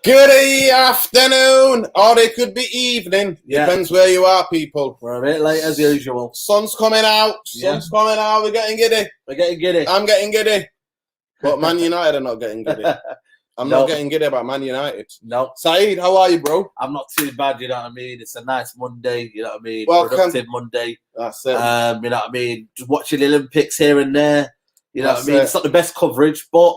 Good afternoon, or it could be evening. Yeah. Depends where you are, people. We're a bit late as usual. Sun's coming out. Coming out. We're getting giddy. We're getting giddy. I'm getting giddy. But Man United are not getting giddy. I'm not getting giddy about Man United. No. Saeed, how are you, bro? I'm not too bad, you know what I mean? It's a nice Monday, you know what I mean? Welcome. Productive Monday. That's it. You know what I mean? Just watching the Olympics here and there. You know That's what I mean? it. It's not the best coverage, but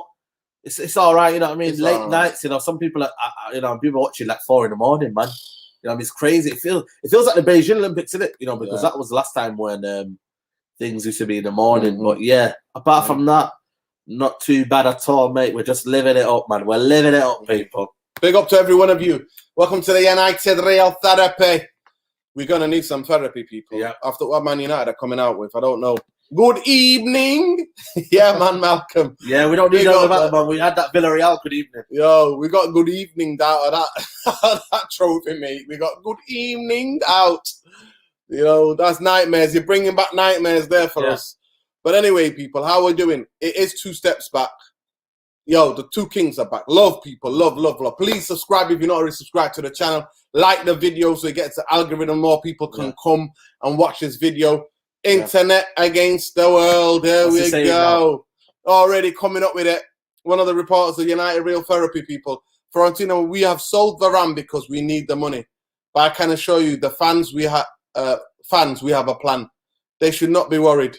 it's all right, you know what I mean? It's Late all right. nights, you know, some people are, you know, people watching like 4 a.m, man. You know what I mean? It's crazy. It feels like the Beijing Olympics, isn't it? You know, because that was the last time when things used to be in the morning. Mm-hmm. But yeah, apart from that, not too bad at all, mate. We're just living it up, man. We're living it up, people. Big up to every one of you. Welcome to the United Real Therapy. We're going to need some therapy, people. Yeah. After what Man United are coming out with, I don't know. Good evening. Yeah, man, Malcolm. Yeah, we don't need all of that, man. We had that Villarreal good evening. Yo, we got good evening out of that trophy, mate. We got good evening out. You know, that's nightmares. You're bringing back nightmares there for us. But anyway, people, how are we doing? It is 2 steps back. Yo, the 2 kings are back. Love, people. Love, love, love. Please subscribe if you're not already subscribed to the channel. Like the video so it gets the algorithm. More people can come and watch this video. Internet against the world. There we go. Already coming up with it. One of the reporters of United Real Therapy, people. Florentino, we have sold Varane because we need the money. But I can assure you, the fans, we have a plan. They should not be worried.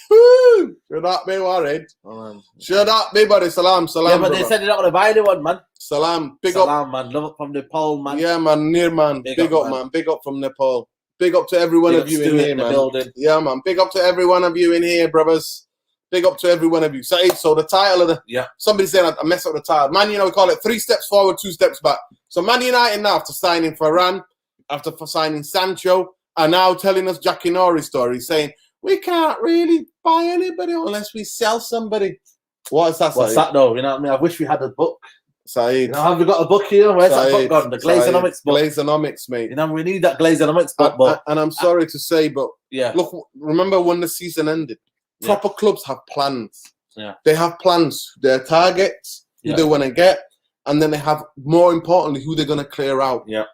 Should not be worried. Should not be worried. Salam. Yeah, but they said they're not going to buy anyone, man. Salam. Big Salam, up. man. Love it from Nepal, man. Yeah, man. Near, man. Big up, man. Big up from Nepal. Big up to every one of you in here, man. Building. Yeah, man. Big up to every one of you in here, brothers. Big up to every one of you. So the title of the... Somebody said I messed up the title. Man, you know, we call it 3 steps forward, 2 steps back. So Man United now, after signing Varane, after signing Sancho, are now telling us Jackie Nori's story, saying, we can't really buy anybody unless we sell somebody. What is that, What's that, though? You know what I mean? I wish we had a book. Saeed. You know, have we got a book here? Where's that book gone? The Glazeonomics book. Glazeonomics, mate. You know, we need that Glazeonomics book. And I'm sorry to say, but look, remember when the season ended? Proper clubs have plans. Yeah. They have plans, their targets, who they want to get, and then they have, more importantly, who they're going to clear out. Yeah.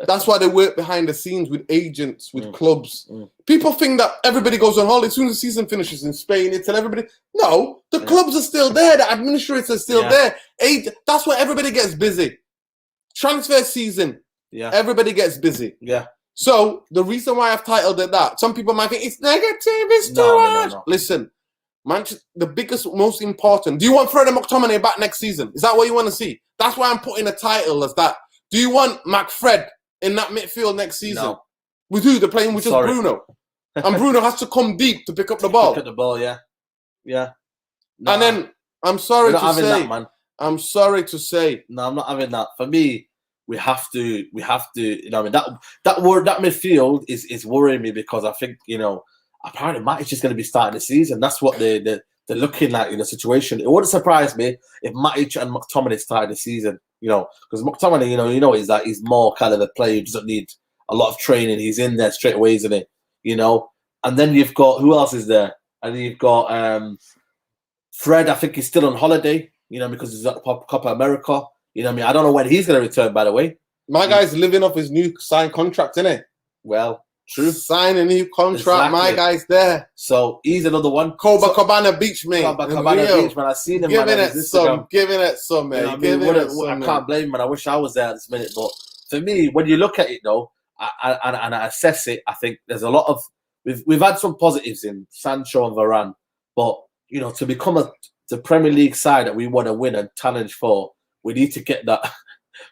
That's why they work behind the scenes with agents, with clubs. People think that everybody goes on holiday as soon as the season finishes in Spain. They tell everybody, no, the clubs are still there. The administrators are still there. That's why everybody gets busy. Transfer season, everybody gets busy. Yeah. So the reason why I've titled it that, some people might think it's negative, it's too much. No. Listen, the biggest, most important. Do you want Freddie McTominay back next season? Is that what you want to see? That's why I'm putting a title as that. Do you want McFred in that midfield next season? No. With who? They're playing with just Bruno. And Bruno has to come deep to pick up the ball. Pick up the ball, yeah. Yeah. No, and then, I'm sorry to say. That, man. I'm sorry to say. No, I'm not having that. For me, we have to, you know, I mean, that midfield is worrying me because I think, you know, apparently Matic is going to be starting the season. That's what they're looking like in the situation. It wouldn't surprise me if Matic and McTominay started the season, you know, because McTominay, you know, is that he's more kind of a player who doesn't need a lot of training. He's in there straight away, isn't it? You know, and then you've got, who else is there? And you've got Fred. I think he's still on holiday, you know, because he's at Copa America. You know what I mean? I don't know when he's going to return, by the way. My guy's living off his new signed contract, isn't it? Well, true. Sign a new contract. Exactly. My guy's there. So he's another one. Copacabana Beach, mate. Copacabana Beach, man. I've seen him. Giving it some, mate. You know, I can't blame him, man. I wish I was there at this minute. But for me, when you look at it, though, and I assess it, I think there's a lot of... We've had some positives in Sancho and Varane. But, you know, to become the Premier League side that we want to win and challenge for, we need to get that.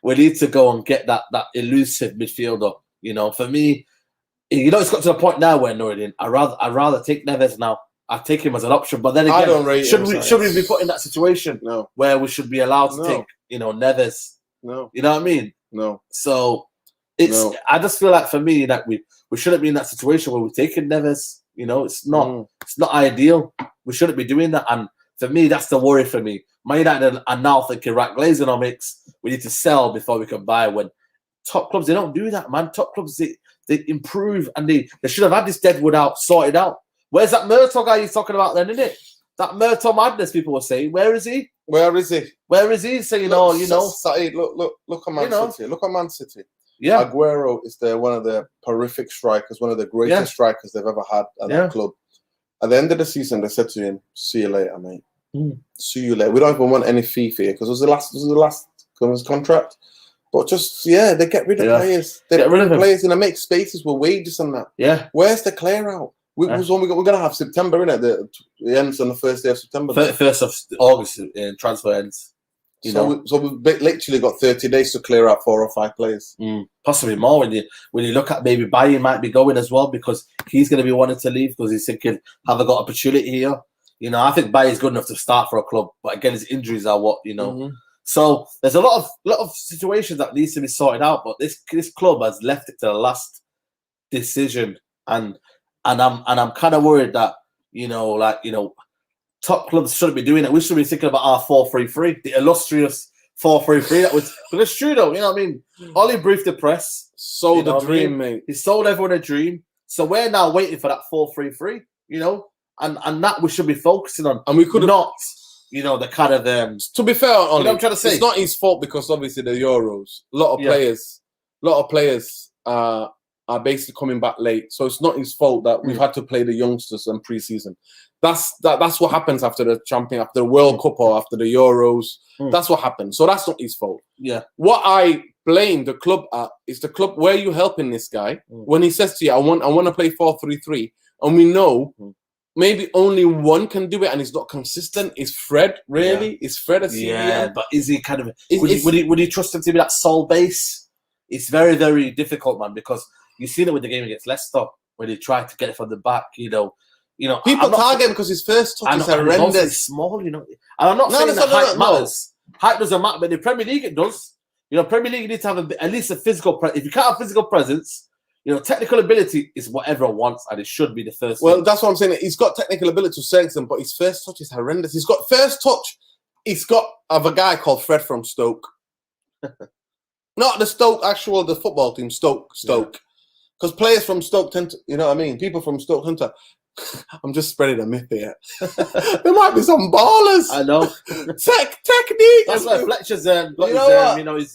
We need to go and get that elusive midfielder. You know, for me, you know, it's got to a point now where Noreen, I'd rather take Neves now. I take him as an option, but then again, I don't rate should we be put in that situation where we should be allowed to take, you know, Neves? No, you know what I mean? No. So I just feel like for me that we shouldn't be in that situation where we're taking Neves. You know, it's not ideal. We shouldn't be doing that, and for me, that's the worry for me. Man United are now thinking, right, Glazeonomics, we need to sell before we can buy. When top clubs, they don't do that, man. Top clubs, they improve, and they should have had this Deadwood out, sorted out. Where's that Murtaugh guy you're talking about then, isn't it? that Murto Madness people were saying, where is he? Where is he? Where is he? Saying, Look, Saeed, look at Man City. Look at Man City. Yeah. Aguero is one of the horrific strikers, one of the greatest strikers they've ever had at that club. At the end of the season, they said to him, "See you later, mate. See you later. We don't even want any fee for you because it was the last contract." But they get rid of players. They get rid of players and they make spaces with wages and that. Yeah. Where's the clear out? We're going to have September, innit? It ends on the first day of September. 1st of August, transfer ends. So we've literally got 30 days to clear out 4 or 5 players. Possibly more when you look at maybe Bayern might be going as well because he's going to be wanting to leave because he's thinking, have I got opportunity here? I think Bayern's good enough to start for a club. But again, his injuries are what, So there's a lot of situations that needs to be sorted out. But this club has left it to the last decision. And I'm kind of worried that, top clubs shouldn't be doing it. We should be thinking about our 4-3-3, the illustrious 4-3-3. But it's true though, what I mean? Ollie briefed the press. Sold the dream, mate. He sold everyone a dream. So we're now waiting for that 4-3-3, and that we should be focusing on. And we could not, the kind of to be fair, Ollie, I'm trying to say, it's not his fault because obviously the Euros, a lot of players are basically coming back late. So it's not his fault that we've had to play the youngsters in pre-season. That's what happens after after the World Cup or after the Euros. That's what happens. So that's not his fault. Yeah. What I blame the club at is the club. Where are you helping this guy when he says to you, I want to play 4-3-3, and we know maybe only one can do it, and it's not consistent. Is Fred really? Is Fred a CDM? Yeah, but is he kind of? Would he trust him to be that sole base? It's very, very difficult, man, because you've seen it with the game against Leicester when he tried to get it from the back. People target him because his first touch is horrendous. He's small, And I'm not saying that height matters. Height doesn't matter, but in the Premier League it does. Premier League needs to have at least a physical presence. If you can't have physical presence, technical ability is what everyone wants, and it should be the first. Well, thing. That's what I'm saying. He's got technical ability to strengthen, but his first touch is horrendous. He's got first touch. He's got of a guy called Fred from Stoke. Not the Stoke, the football team, Stoke. Because players from Stoke tend to, people from Stoke tend to, I'm just spreading a myth here. There might be some ballers. I know. Technique. That's why Fletcher's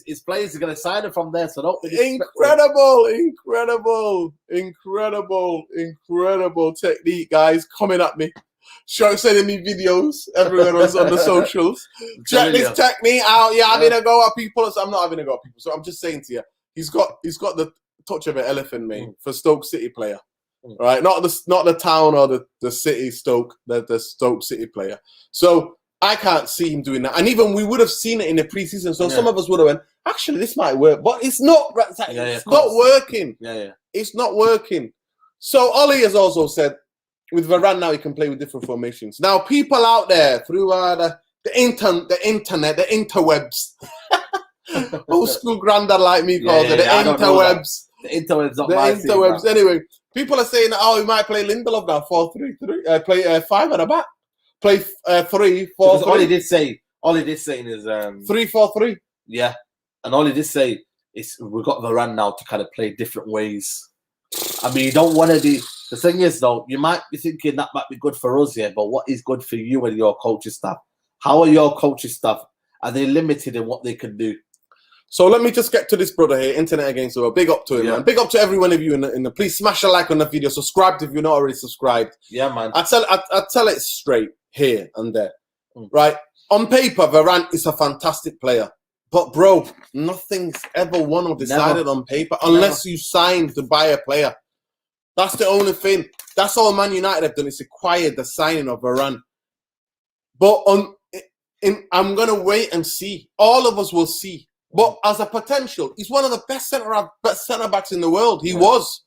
his players are going to sign him from there, so don't incredible technique, guys, coming at me. Sending me videos everywhere on the socials. Check this technique out. Yeah, I'm having a go at people. So I'm not having a go at people. So I'm just saying to you, he's got the touch of an elephant, mate, for Stoke City player. Right? Not the town or the city Stoke, the Stoke City player. So I can't see him doing that. And even we would have seen it in the preseason. So some of us would have went, actually, this might work. But it's not. It's not working. Yeah. It's not working. So Ollie has also said, with Varane now, he can play with different formations. Now, people out there through the internet, the interwebs, old school granddad like me calls it, the interwebs. The interwebs, not the my interwebs. Team, anyway, people are saying, he might play Lindelof now, 4-3-3. Play 5 at the back. Play 3-4-3. All he did say in his 3-4-3. Yeah, and all he did say is we've got Varane now to kind of play different ways. I mean, you don't want to be. The thing is, though, you might be thinking that might be good for us here, but what is good for you and your coaching staff? How are your coaching staff? Are they limited in what they can do? So let me just get to this brother here, Internet Against the World. Big up to him, man. Big up to every one of you in the. Please smash a like on the video. Subscribe if you're not already subscribed. Yeah, man. I tell it straight here and there, right? On paper, Varane is a fantastic player. But, bro, nothing's ever won or decided on paper unless you signed to buy a player. That's the only thing. That's all Man United have done is acquired the signing of Varane. But I'm going to wait and see. All of us will see. But as a potential, he's one of the best centre-backs in the world. He was.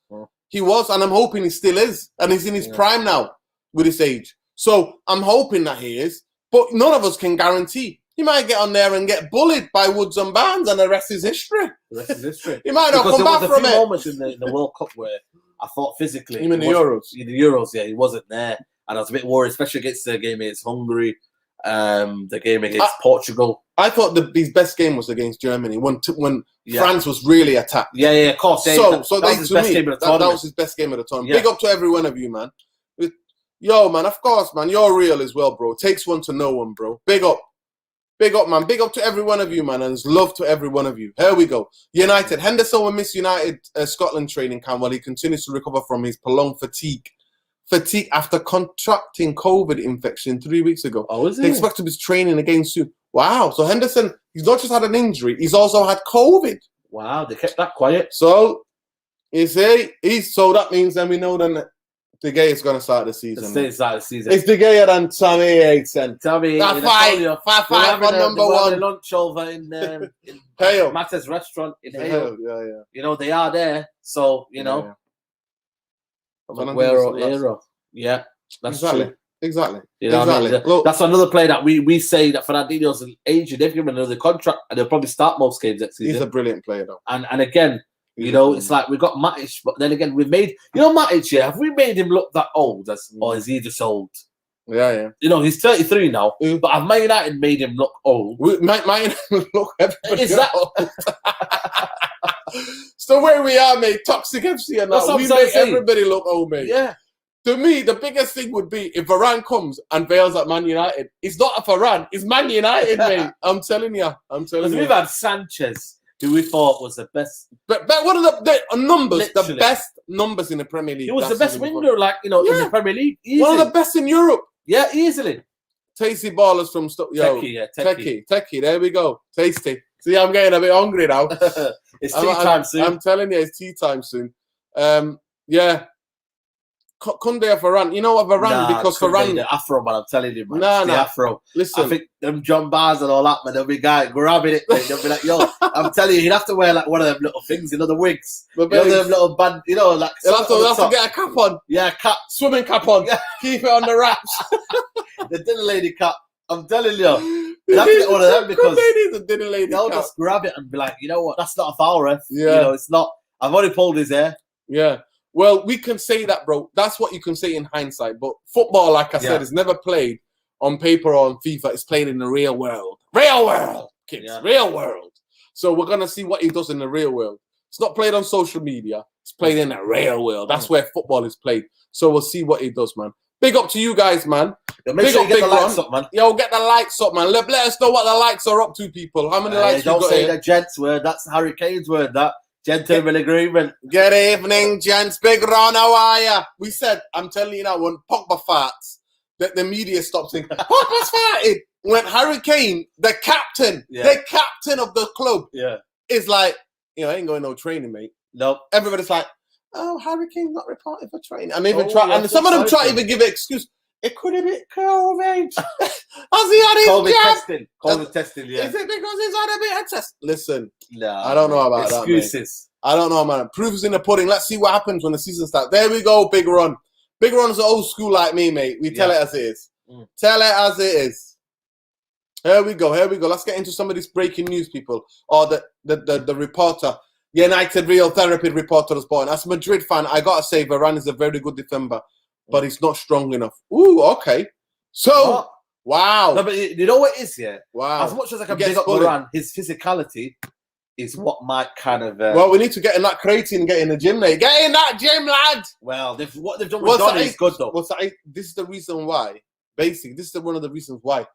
He was, and I'm hoping he still is. And he's in his prime now with his age. So I'm hoping that he is. But none of us can guarantee. He might get on there and get bullied by Woods and Barnes, and the rest is history. He might not come back from it. There was a few moments in the World Cup where I thought physically... Even the Euros? In the Euros, yeah, he wasn't there. And I was a bit worried, especially against the game against Hungary, the game against Portugal. I thought his best game was against Germany, when France was really attacked. Yeah, of course. That was his best game of the tournament. Big up to every one of you, man. Yo, man, of course, man. You're real as well, bro. Takes one to know one, bro. Big up. Big up, man. Big up to every one of you, man. And it's love to every one of you. Here we go. United. Henderson will miss United Scotland training camp while he continues to recover from his prolonged fatigue. Fatigue after contracting COVID infection 3 weeks ago. Oh, is he? They expect to be training again soon. Wow. So Henderson, he's not just had an injury, he's also had COVID. Wow, they kept that quiet. So, you see, so that means then we know then De Gea is going to start the season. It's De Gea and Tommy Aiton. Tommy, five on number one. Lunch over in Hale. Matt's restaurant in Hale. Yeah. You know, they are there. So, you know. Yeah, that's true. Exactly. You know exactly. What I mean? That's another player that we say that Fernandinho's aged. They've given him another contract and they'll probably start most games next season. He's a brilliant player, though. And again, it's like we've got Matic, but then again, we've made Matic. Yeah, have we made him look that old? Or is he just old? Yeah. You know, he's 33 now, but have Man United made him look old? Man United look everybody old. So where we are, mate, Toxic FC and that, we make everybody look old, mate. Yeah. To me, the biggest thing would be if Varane comes and Bale's at Man United. It's not a Varane, it's Man United, mate. I'm telling you. We've had Sanchez, who we thought was the best. But one of the numbers, Literally. the best numbers in the Premier League. He was the best winger, in the Premier League. Easily. One of the best in Europe. Yeah, easily. Tasty ballers from Techie. There we go. Tasty. See, I'm getting a bit hungry now. It's tea time soon. I'm telling you, it's tea time soon. Yeah. Kunde or Varane? You know what, Varane? Because Varane... the Afro, man, I'm telling you, man. The Afro. Listen. I think them John Bars and all that, man, there'll be guy grabbing it, mate. They'll be like, yo, I'm telling you, he'd have to wear like one of them little things, the wigs. Them little band, like... He'll have to get a cap on. Yeah, cap. Swimming cap on. Yeah. Keep it on the wraps. The dinner lady cap. I'm telling you. You have to get one of them because they'll just grab it and be like, you know what, that's not a foul, ref. Yeah. It's not. I've already pulled his hair. Yeah. Well, we can say that, bro. That's what you can say in hindsight. But football, like I said, is never played on paper or on FIFA. It's played in the real world. Real world, kids. Yeah. Real world. So we're going to see what he does in the real world. It's not played on social media. It's played in the real world. That's where football is played. So we'll see what he does, man. Big up to you guys, man. Make sure you get the likes up, man. Yo, get the likes up, man. Let us know what the likes are up to, people. How many likes you got? Don't say the gents word. That's Harry Kane's word, that. Gentleman agreement. Good evening, gents. Big Ron, how are ya? We said, I'm telling you now, when Pogba farts, the media stopped saying, Pogba's farted. When Harry Kane, the captain of the club, is like, I ain't going no training, mate. Nope. Everybody's like, oh, Harry Kane's not reported for training. And some of them try to even give an excuse. It could have been COVID. Has he had his COVID testing, yeah. Is it because he's had a bit of test? Listen, no, I don't know about excuses. That, I don't know, man. Proof is in the pudding. Let's see what happens when the season starts. There we go, Big Ron. Big Ron's old school like me, mate. We tell it as it is. Tell it as it is. Here we go. Let's get into some of this breaking news, people. Or the reporter, United Real Therapy reporter was born. As a Madrid fan, I got to say, Varane is a very good defender. But he's not strong enough. Ooh, okay. So, wow. No, but you know what it is, yeah? Wow. As much as I can big up Varane, his physicality is what might kind of... well, we need to get in that crate and get in the gym, mate. Get in that gym, lad! Well, what they've done with Donny is good, though. This is the reason why. Basically, this is one of the reasons why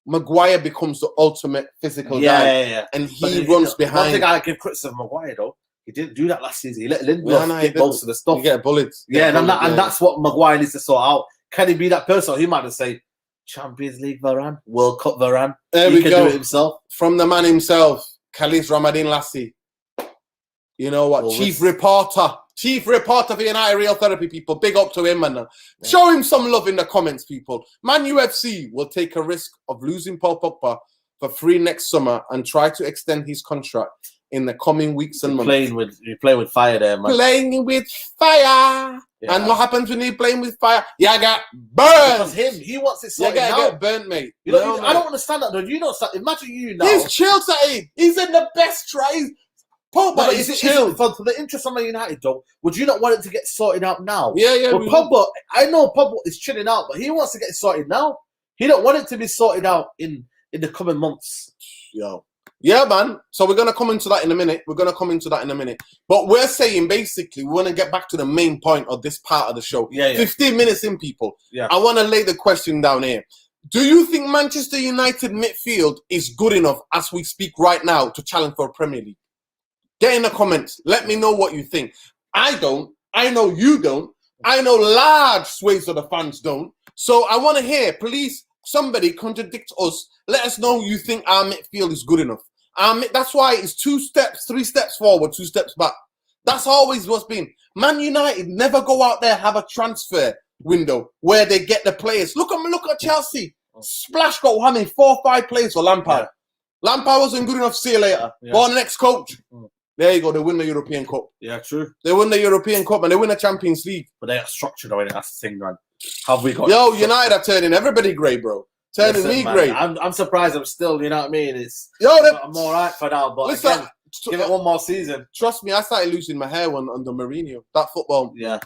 Maguire becomes the ultimate physical guy. Yeah. And he runs behind. One thing I give criticism of Maguire, though, he didn't do that last season. He let Lindelof get most of the stuff. You get bullied. And that's what Maguire needs to sort out. Can he be that person? He might just say, Champions League Varane, World Cup Varane. He can do it himself. From the man himself, Khalis Ramadan Lassi. You know what? Chief reporter for United Real Therapy, people. Big up to him, man. Show him some love in the comments, people. Man UFC will take a risk of losing Paul Pogba for free next summer and try to extend his contract in the coming weeks and months. You're playing with fire there, man. Playing with fire. Yeah. And what happens when you're playing with fire? You get burned. Because he wants it sorted out. You get burnt, mate. I don't understand that, though. You know, imagine you now. He's chilled, Saeed. He's in the best try. Pogba is chill. For the interest of Man United, though, would you not want it to get sorted out now? Yeah. But Pogba, I know Pogba is chilling out, but he wants to get it sorted now. He don't want it to be sorted out in the coming months. Yo. Yeah, man. So we're going to come into that in a minute. But we're saying, basically, we want to get back to the main point of this part of the show. Yeah. 15 minutes in, people. Yeah. I want to lay the question down here. Do you think Manchester United midfield is good enough as we speak right now to challenge for a Premier League? Get in the comments. Let me know what you think. I don't. I know you don't. I know large swathes of the fans don't. So I want to hear, please, somebody contradict us. Let us know you think our midfield is good enough. That's why it's 2 steps, 3 steps forward, 2 steps back. That's always what's been. Man United never go out there have a transfer window where they get the players. Look at Chelsea. Splash got how many? 4 or 5 players for Lampard. Yeah. Lampard wasn't good enough. See you later. Yeah. Go on the next coach. There you go. They win the European Cup. Yeah, true. They win the European Cup and they win the Champions League. But they are structured already. That's the thing, man. Have we got? Yo, United are turning everybody grey, bro. Turning me grey. I'm surprised. I'm still. You know what I mean? I'm all right for now. But listen, again, give it one more season. Trust me, I started losing my hair under Mourinho. That football. Yeah.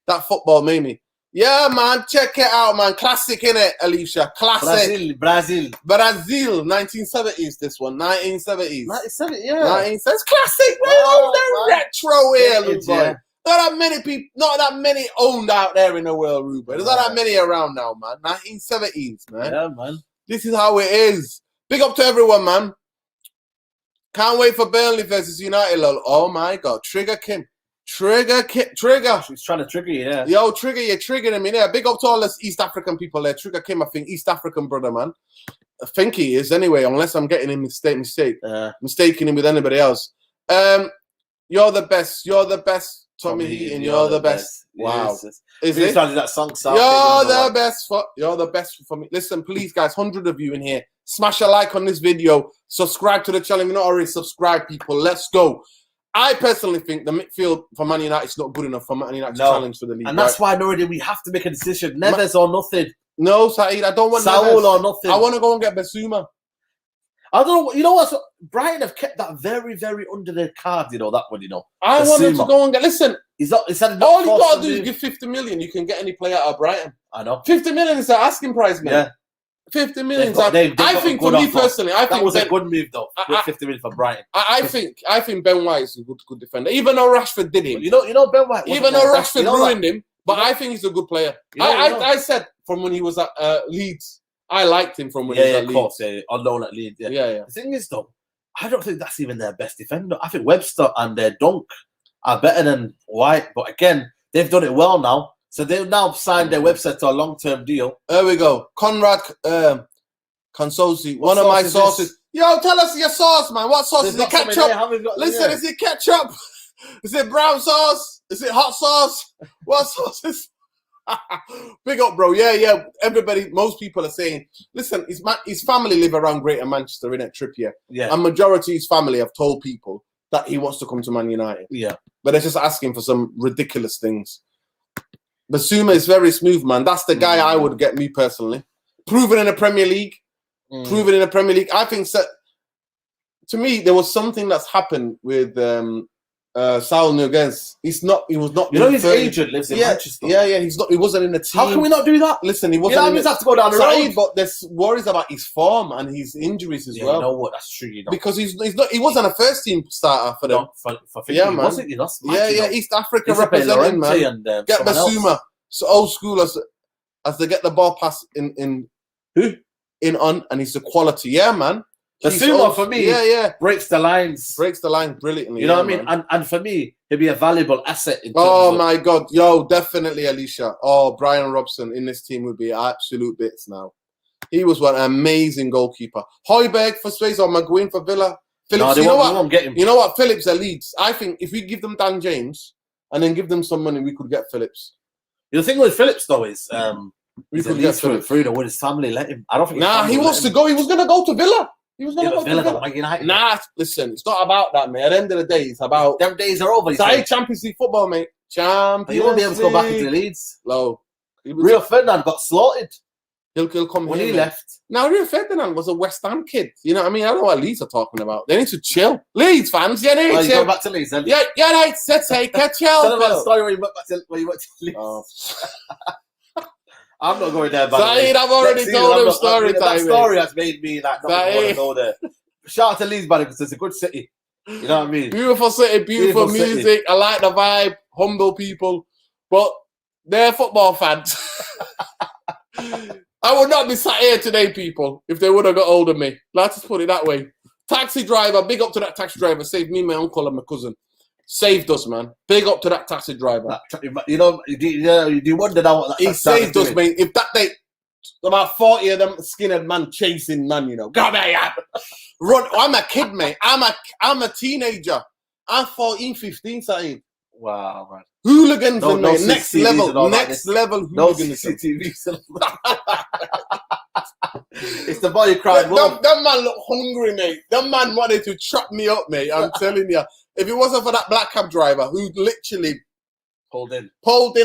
That football made me. Yeah, man. Check it out, man. Classic, innit, Alicia? Classic. Brazil. 1970s, this one. 1970s. 1970, yeah. 1970s. It's classic. We're retro here, Ruben. Not that many people, not that many owned out there in the world, Ruben. There's not that many around now, man. 1970s, man. Yeah, man. This is how it is. Big up to everyone, man. Can't wait for Burnley versus United, lol. Oh, my God. Trigger Kim. Trigger. She's trying to trigger you, yeah. Yo, Trigger, you're triggering me there. Big up to all us East African people there. Trigger Kim, I think, East African brother, man. I think he is anyway, unless I'm getting him mistaking him with anybody else. You're the best. You're the best, Tommy Heaton. You're the best. Wow. Yes. Is it? That song. You're the best for me. Listen, please, guys, 100 of you in here. Smash a like on this video. Subscribe to the channel. If you're not already subscribed, people. Let's go. I personally think the midfield for Man United is not good enough for Man United to challenge for the league. And that's why, Noridi, we have to make a decision. Neves or nothing. No, Saeed, I don't want Saul or nothing. I want to go and get Basuma. I don't know. You know what? Brighton have kept that very, very under their card. You know that one. You know. I wanted to go and get. Listen, all you got to do is give 50 million. You can get any player out of Brighton. I know. 50 million is the asking price, man. Yeah. 50 million. I think for me personally, I think that was a good move though. 50 million for Brighton. I think Ben White is a good defender. Even though Rashford did him. You know Ben White. Even though Rashford ruined him, but I think he's a good player. I said from when he was at Leeds. I liked him from when he was at Leeds. Yeah, on loan at Leeds. Yeah. The thing is, though, I don't think that's even their best defender. I think Webster and their Dunk are better than White. But again, they've done it well now. So they've now signed their Webster to a long-term deal. There we go. Conrad Consosi, one of my sauces. Yo, tell us your sauce, man. What sauce? Is it ketchup? Listen, is it ketchup? Is it brown sauce? Is it hot sauce? What sauce is? Big up, bro. Yeah. Everybody, most people are saying, listen, his family live around Greater Manchester, innit, Trippier. Yeah. And majority of his family have told people that he wants to come to Man United. Yeah. But they're just asking for some ridiculous things. Basuma is very smooth, man. That's the guy I would get, me personally. Proven in the Premier League. I think to me, there was something that's happened with Saul Niguez. He was not. You know, his agent lives in Manchester. Yeah. He wasn't in the team. How can we not do that? Listen, he wasn't. You have to go down the road. But there's worries about his form and his injuries as well. You know what? That's true. You know. Because he's not. He wasn't a first team starter for them. Man. Wasn't he? That's mad, yeah. East Africa representing, man. And, get Basuma. So old school as they get the ball pass in on, and he's the quality. Yeah, man. Basuma for me, breaks the lines brilliantly. You know what I mean? And for me, he'll be a valuable asset. My God, yo, definitely Alicia. Oh, Brian Robson in this team would be absolute bits now. He was an amazing goalkeeper. Højbjerg for Swayze or McGuinn for Villa. Phillips, you know what? Phillips at Leeds. I think if we give them Dan James and then give them some money, we could get Phillips. The thing with Phillips though is we could get Phillips. Would his family let him? I don't think. He wants to go. He was going to go to Villa. He was going to go to Villa. United. Nah, listen, it's not about that, mate. At the end of the day, it's about them days are over. It's Champions League football, mate. Champions. You won't be able to go back into the Leeds. No. Rio Ferdinand got slaughtered. He'll come when here, he mate. left. Now, Rio Ferdinand was a West Ham kid. You know what I mean? I don't know what Leeds are talking about. They need to chill. Leeds fans, you need to chill. Go back to Leeds, then? Yeah, right. Let's take a chill. Tell them about the story when you went to Leeds. Oh. I'm not going there, by the way. I've already told him story time. That story has made me like not want to go there. shout out to Leeds, man, because it's a good city. You know what I mean? Beautiful city, beautiful music. City. I like the vibe. Humble people, but they're football fans. I would not be sat here today, people, if they would have got hold of me. Let's just put it that way. Taxi driver, big up to that taxi driver. Saved me, my uncle, and my cousin. Saved us, man. Big up to that taxi driver. You know, you wonder now what that he saved us, mate. If that day, about 40 of them skinhead man chasing man, you know. Come here, run. I'm a kid, mate. I'm a teenager. I'm 14, 15, Saeed. Wow, man. Hooligans, no mate. Next level. Next level hooligans. No CCTV. It's the boy who cried wolf. That man looked hungry, mate. That man wanted to chop me up, mate. I'm telling you. If it wasn't for that black cab driver who literally pulled in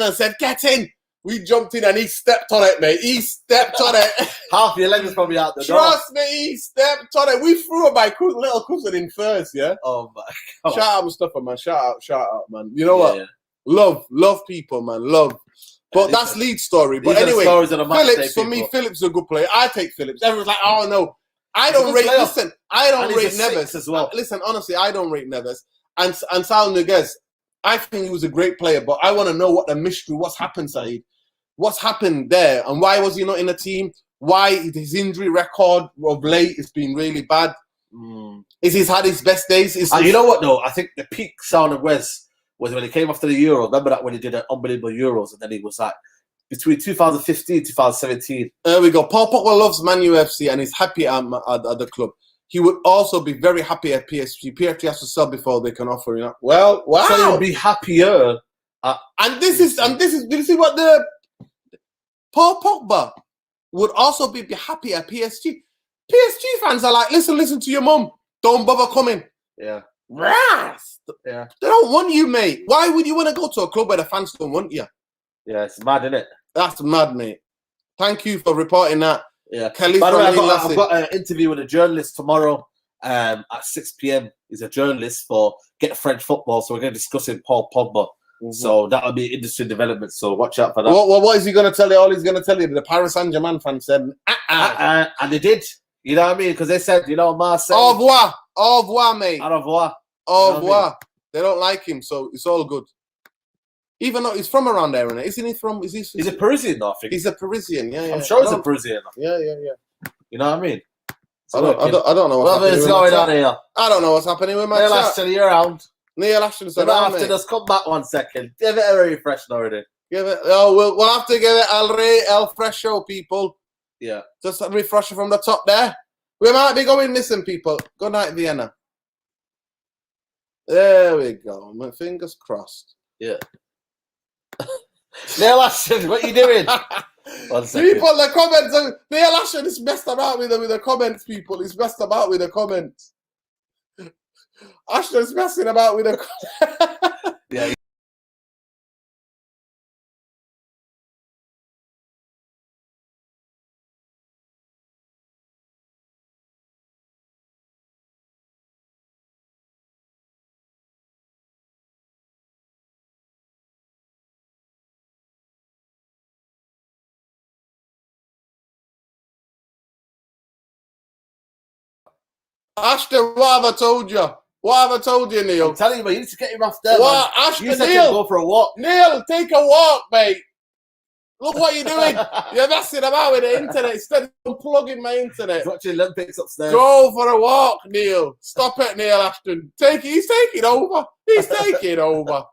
and said, "Get in," we jumped in and he stepped on it, mate. He stepped on it. Half your leg was probably out the door. Trust me, he stepped on it. We threw my little cousin in first, yeah? Oh, my God. Shout out Mustafa, man. Shout out, man. You know what? Yeah. Love people, man. Love. But that's Leeds' story. But anyway, Phillips, for me, Phillips is a good player. I take Phillips. Everyone's like, oh, no. I don't rate Neves as well. Listen, honestly, I don't rate Neves. And Sal Niguez, I think he was a great player, but I want to know what the mystery, what's happened, Saeed. What's happened there? And why was he not in the team? Why his injury record of late has been really bad? Is he's had his best days? You know what, though? I think the peak Sal Niguez was when he came after the Euro. Remember that when he did an unbelievable Euros, and then he was like, between 2015 and 2017. There we go. Paul Pogba loves Man U FC and he's happy at the club. He would also be very happy at PSG. PSG has to sell before they can offer, you know. Well, wow. So he'll be happier. And this is. Do you see what the Paul Pogba would also be happy at PSG? PSG fans are like, listen to your mum. Don't bother coming. Yeah. Ras. Yeah. They don't want you, mate. Why would you want to go to a club where the fans don't want you? Yeah, it's mad, isn't it? That's mad, mate. Thank you for reporting that. Yeah. By the way, I've got an interview with a journalist tomorrow at 6 p.m. He's a journalist for Get French Football, so we're going to discuss Paul Pogba. Mm-hmm. So that'll be industry development, so watch out for that. What is he going to tell you? All he's going to tell you, the Paris Saint-Germain fans said, and they did. You know what I mean? Because they said, Marseille. Au revoir. Au revoir, mate. Au revoir. Au revoir. I mean? They don't like him, so it's all good. Even though he's from around there, isn't he? He's a Parisian, though, I think. He's a Parisian, yeah. I'm sure he's a Parisian. Yeah. You know what I mean? I don't know what's happening. Going on here? I don't know what's happening with my Neil Ashton, you're around. Neil Ashton's around, after just come back 1 second. Give it a refresh, already. Give it. Oh, we'll have to give it El Fresho, people. Yeah. Just a refresher from the top there. We might be going missing, people. Good night, Vienna. There we go. My fingers crossed. Yeah. Neil Ashton, what are you doing? 1 second. People, the comments. Neil Ashton is messed about with the comments, people. He's messed about with the comments. Ashton's messing about with the comments. Yeah. Ashton, what have I told you? What have I told you, Neil? I'm telling you, but you need to get him off there. What? Ashton, you said Neil, go for a walk. Neil, take a walk, mate. Look what you're doing. You're messing about with the internet instead of unplugging my internet. He's watching Olympics upstairs. Go for a walk, Neil. Stop it, Neil Ashton. He's taking over. He's taking over.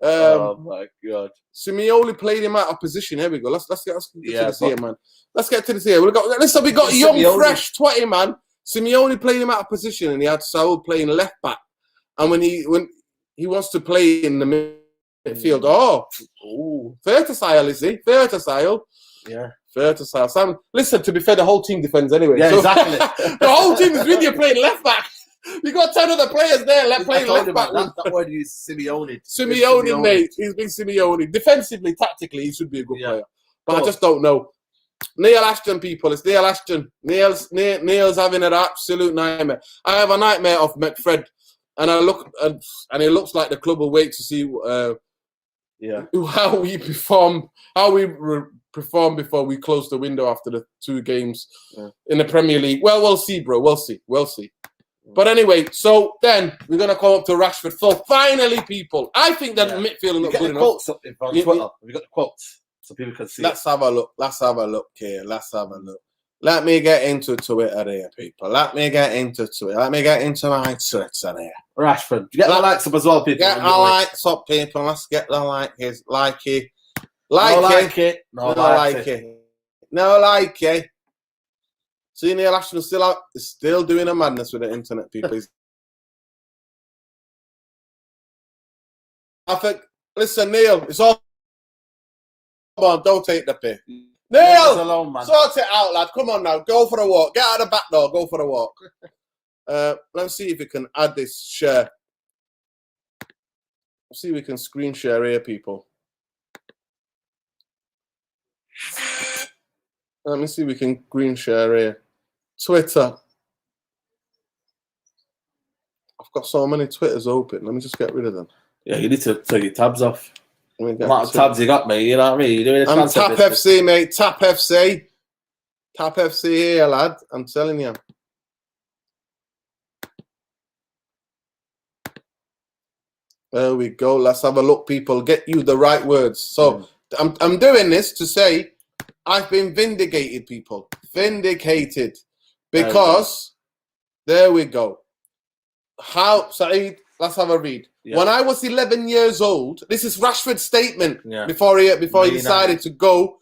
Oh my God. Simeone played him out of position. Here we go. Let's get to this here, man. Let's get to this here. We got a young, fresh 20 man. Simeone played him out of position, and he had Saul playing left back. And when he wants to play in the midfield, Fertile, is he? Fertile. Yeah. Fertile. Sam, listen, to be fair, the whole team defends anyway. Yeah, exactly. The whole team is with you playing left back. You got 10 other players there playing left back. That word is Simeone. Simeone, mate. He's been Simeone. Defensively, tactically, he should be a good player. But I just don't know. Neil Ashton, people. It's Neil Ashton. Neil's having an absolute nightmare. I have a nightmare of McFred. And I look, and it looks like the club will wait to see how we perform, perform before we close the window after the 2 games in the Premier League. Well, we'll see, bro. We'll see. But anyway, so then we're going to come up to Rashford. So finally, people, I think that midfield look good enough. Quotes up on Twitter. Have you got the quotes so people can see? Let's have a look. Let's have a look here. Let's have a look. Let me get into Twitter here, people. Let me get into Twitter. Let me get into my Twitter here. Rashford, get the likes up as well, people. Get the likes up, people. Let's get the likes. Like it. No like it. See, Neil Ashton still doing a madness with the internet, people. I think, listen, Neil, it's all. Come on, don't take the piss. Neil, alone, man. Sort it out, lad. Come on now, go for a walk. Get out of the back door, go for a walk. Let's see if we can add this share. Let's see if we can screen share here, people. Let me see if we can green share here. Twitter. I've got so many Twitters open. Let me just get rid of them. Yeah, you need to take your tabs off. The amount of tabs you got, mate. You know what I mean? You're doing a I'm Tap FC, mate. Tap FC. Tap FC here, lad. I'm telling you. There we go. Let's have a look, people. Get you the right words. So I'm doing this to say I've been vindicated, people. Vindicated. Because there we go. How, Saeed, let's have a read. Yeah. When I was 11 years old, this is Rashford's statement before he decided to go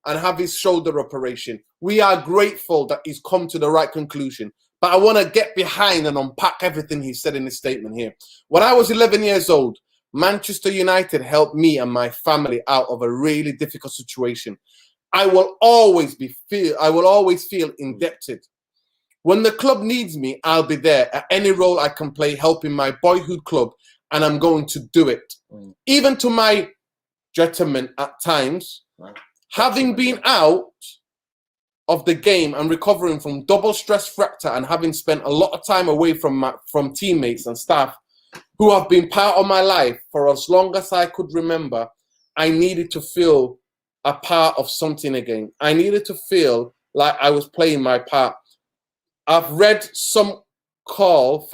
and have his shoulder operation. We are grateful that he's come to the right conclusion. But I want to get behind and unpack everything he said in his statement here. When I was 11 years old, Manchester United helped me and my family out of a really difficult situation. I will always feel indebted. When the club needs me, I'll be there at any role I can play, helping my boyhood club, and I'm going to do it. Even to my detriment at times. Having been out of the game and recovering from double stress fracture and having spent a lot of time away from teammates and staff who have been part of my life for as long as I could remember, I needed to feel a part of something again. I needed to feel like I was playing my part. I've read some call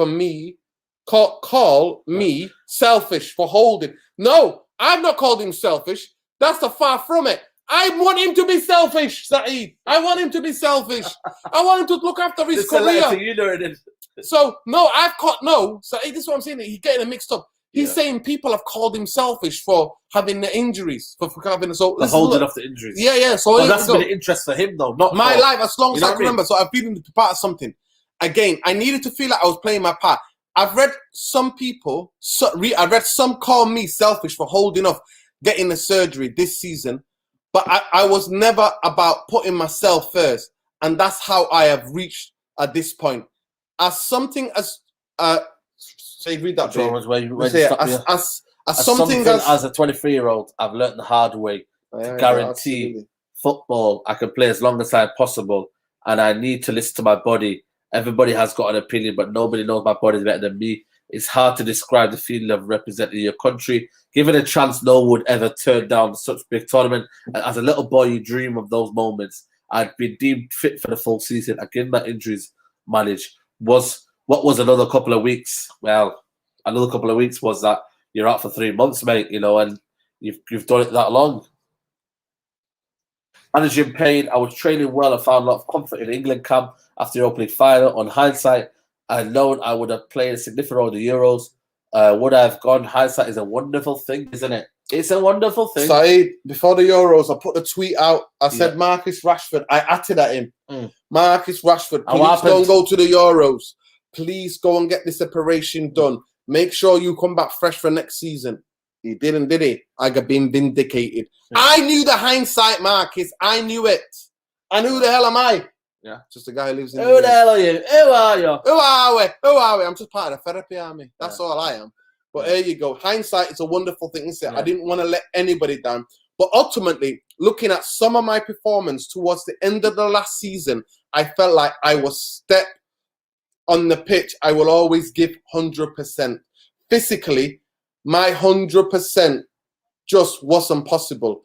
me selfish for holding. No, I've not called him selfish. That's the far from it. I want him to be selfish, Saeed. I want him to be selfish. I want him to look after his career. So, no, Saeed, this is what I'm saying. He's getting it mixed up. He's saying people have called him selfish for having the injuries, for having holding off the injuries. Yeah. So that's been an interest for him, though. Not my life, as long as I can remember. So I've been part of something. Again, I needed to feel like I was playing my part. I've read some people. I read some call me selfish for holding off getting the surgery this season, but I was never about putting myself first, and that's how I have reached at this point. As something as say, read that. As a 23-year-old, I've learned the hard way to guarantee football. I can play as long as I possible, and I need to listen to my body. Everybody has got an opinion, but nobody knows my body better than me. It's hard to describe the feeling of representing your country. Given a chance, no one would ever turn down such a big tournament. And as a little boy, you dream of those moments. I'd been deemed fit for the full season. Again, my injuries managed. What was another couple of weeks? Well, another couple of weeks was that you're out for 3 months, mate, and you've done it that long. Managing pain, I was training well and found a lot of comfort in the England camp after the opening final. On hindsight, I had known I would have played a significant role in the Euros. Would I have gone? Hindsight is a wonderful thing, isn't it? It's a wonderful thing. Saeed, before the Euros, I put the tweet out. I said, Marcus Rashford. I atted at him. Marcus Rashford, please don't go to the Euros. Please go and get this operation done. Make sure you come back fresh for next season. He didn't, did he? I got been vindicated. I knew the hindsight, Marcus. I knew it. And who the hell am I? Yeah, just a guy who lives in. Who the hell are you? Who are you? Who are we? Who are we? I'm just part of the therapy army. That's all I am. But there you go. Hindsight is a wonderful thing, isn't it? I didn't want to let anybody down. But ultimately, looking at some of my performance towards the end of the last season, I felt like I was step on the pitch. I will always give 100%. Physically, my 100% just wasn't possible.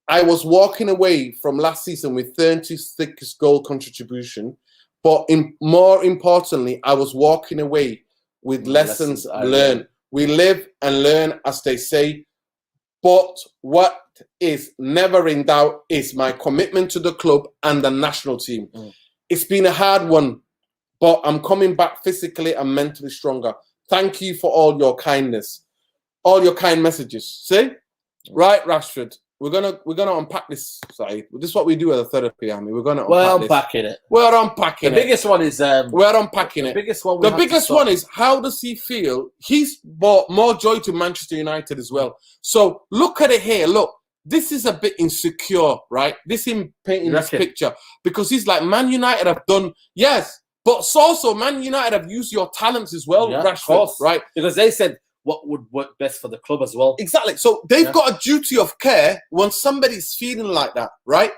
I was walking away from last season with 36 goal contribution, But more importantly, I was walking away with lessons learned. We live and learn, as they say. But what is never in doubt is my commitment to the club and the national team. It's been a hard one, but I'm coming back physically and mentally stronger. Thank you for all your kindness, all your kind messages. See? Right, Rashford. We're gonna unpack this side. This is what we do at the therapy army. We're unpacking it. We're unpacking the biggest one is we're unpacking the it. Biggest one. The biggest one is, how does he feel? He's brought more joy to Manchester United as well. So look at it here. Look, this is a bit insecure, right? This him painting this picture, because he's like, Man United have done, yes, but it's also Man United have used your talents as well, Rashford, right? Because they said what would work best for the club as well. Exactly. So they've got a duty of care when somebody's feeling like that, right?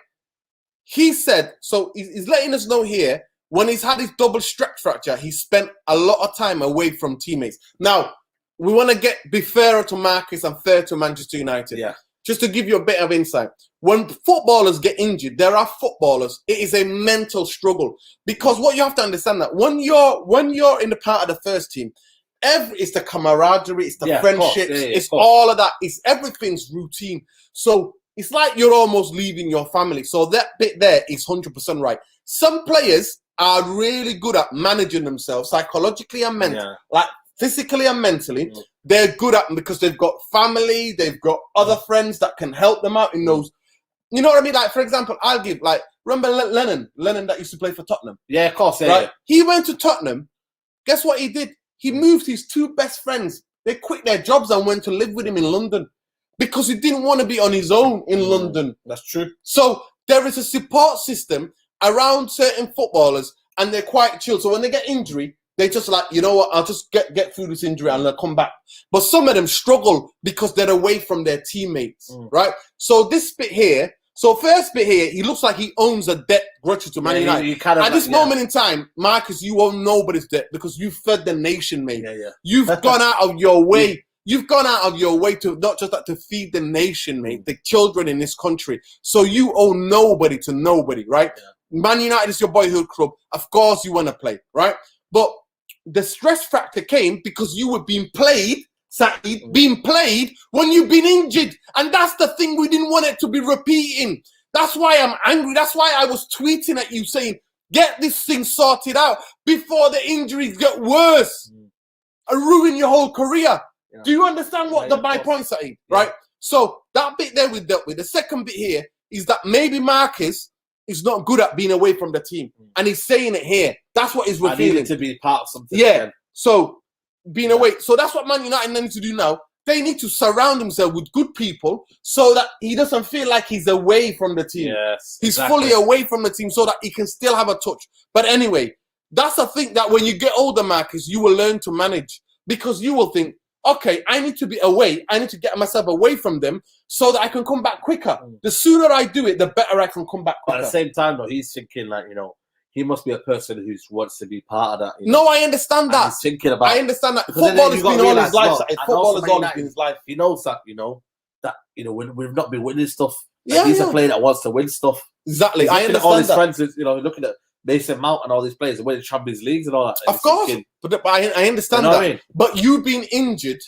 He said, so he's letting us know here, when he's had his double stress fracture, he spent a lot of time away from teammates. Now, we want to be fairer to Marcus and fair to Manchester United. Yeah. Just to give you a bit of insight. When footballers get injured, there are footballers, it is a mental struggle. Because what you have to understand, that when you're in the part of the first team, it's the camaraderie, it's the friendships, it's all of that. It's everything's routine. So it's like you're almost leaving your family. So that bit there is 100% right. Some players are really good at managing themselves psychologically and mentally, like physically and mentally. They're good at them because they've got family, they've got other friends that can help them out in those. You know what I mean? Like, for example, I'll give, like, remember Lennon that used to play for Tottenham? Yeah, of course. Yeah, right? He went to Tottenham. Guess what he did? He moved his two best friends. They quit their jobs and went to live with him in London because he didn't want to be on his own in London. That's true. So there is a support system around certain footballers, and they're quite chill. So when they get injury, they just like, you know what, I'll just get through this injury and I'll come back. But some of them struggle because they're away from their teammates, right? So this bit here, first bit here, he looks like he owns a debt grudge to Man United. At this moment in time, Marcus, you owe nobody's debt because you fed the nation, mate. You've gone out of your way. You've gone out of your way to not just that, to feed the nation, mate, the children in this country. So you owe nobody to nobody, right? Man United is your boyhood club. Of course you want to play, right? But the stress factor came because you were being played, Saeed, being played when you've been injured. And that's the thing, we didn't want it to be repeating. That's why I'm angry. That's why I was tweeting at you saying, get this thing sorted out before the injuries get worse and ruin your whole career. Do you understand what my point, Saeed? Right? So that bit there we dealt with. The second bit here is that maybe Marcus is not good at being away from the team. And he's saying it here. That's what he's revealing. I needed to be part of something. Yeah. Again. So being away. So that's what Man United need to do now. They need to surround himself with good people so that he doesn't feel like he's away from the team. Yes, he's fully away from the team so that he can still have a touch. But anyway, that's the thing that when you get older, Marcus, you will learn to manage, because you will think, okay, I need to be away. I need to get myself away from them so that I can come back quicker. The sooner I do it, the better I can come back quicker. But at the same time, though, he's thinking like, he must be a person who wants to be part of that. No, I understand that. He's thinking about. I understand that. Football has been all his life. Football has always been his life. He knows that. We've not been winning stuff. He's a player that wants to win stuff. Exactly. I understand all his that. friends, looking at Mason Mount and all these players, winning Champions Leagues and all that. Of course, but I understand that. I mean? But you being injured,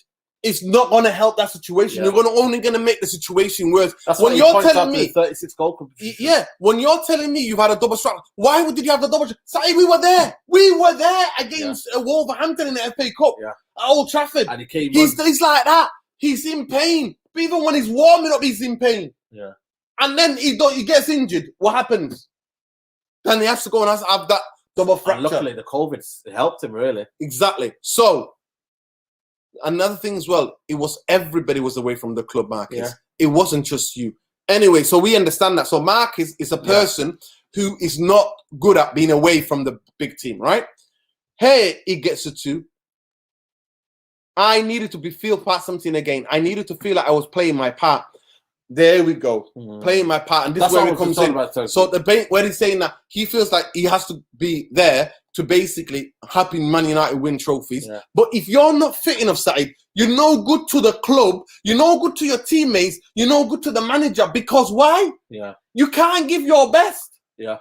it's not going to help that situation. You're only going to make the situation worse. That's when you're telling me 36 goal competition. When you're telling me you've had a double strike, why did you have the double strike? Say, we were there. We were there against Wolverhampton in the FA Cup at Old Trafford. And he's like that. He's in pain. But even when he's warming up, he's in pain. Yeah. And then he gets injured. What happens? Then he has to go and have that double fracture. And luckily, the COVID helped him really. Exactly. So another thing as well, everybody was away from the club, Marcus. It wasn't just you. Anyway, so we understand that. So Marcus is a person who is not good at being away from the big team, right? Hey, he gets it too. I needed to feel part something again. I needed to feel like I was playing my part. There we go, playing my part, and this is where it comes in. So where he's saying that he feels like he has to be there to basically help Man United win trophies. Yeah. But if you're not fit enough, side, you're no good to the club, you're no good to your teammates, you're no good to the manager. Because why? Yeah, you can't give your best. Yeah,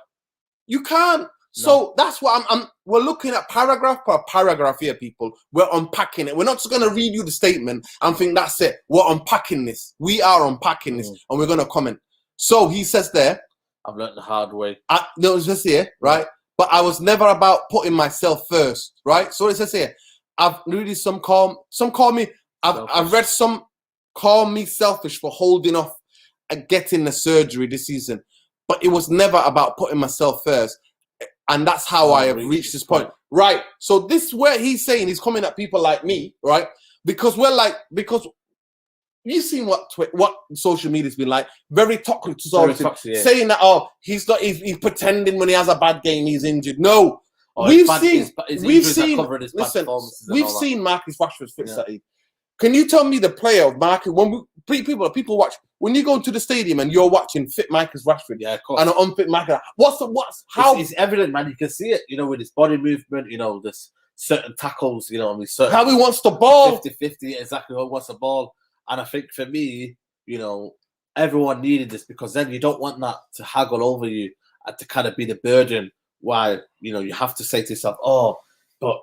you can't. So that's what we're looking at paragraph per paragraph here, people. We're unpacking it. We're not just going to read you the statement and think that's it. We're unpacking this. We are unpacking this, and we're going to comment. So he says there, I've learned the hard way. No, it says here, right? But I was never about putting myself first, right? So it says here, I've read some call me. I've read some call me selfish for holding off and getting the surgery this season, but it was never about putting myself first. And that's how I have reached this point. Right. So this is where he's saying he's coming at people like me, right? Because you've seen what social media's been like. Very toxic, saying that, he's pretending when he has a bad game, he's injured. No. We've seen Marcus Rashford's fit Saeed. Can you tell me the player of Marcus, when people watch, when you go into the stadium and you're watching fit Marcus Rashford, of course, and an unfit Marcus, it's evident, man. You can see it, with his body movement, there's certain tackles, how he wants the ball. 50-50, exactly how he wants the ball. And I think for me, everyone needed this, because then you don't want that to haggle over you and to kind of be the burden while, you have to say to yourself, but,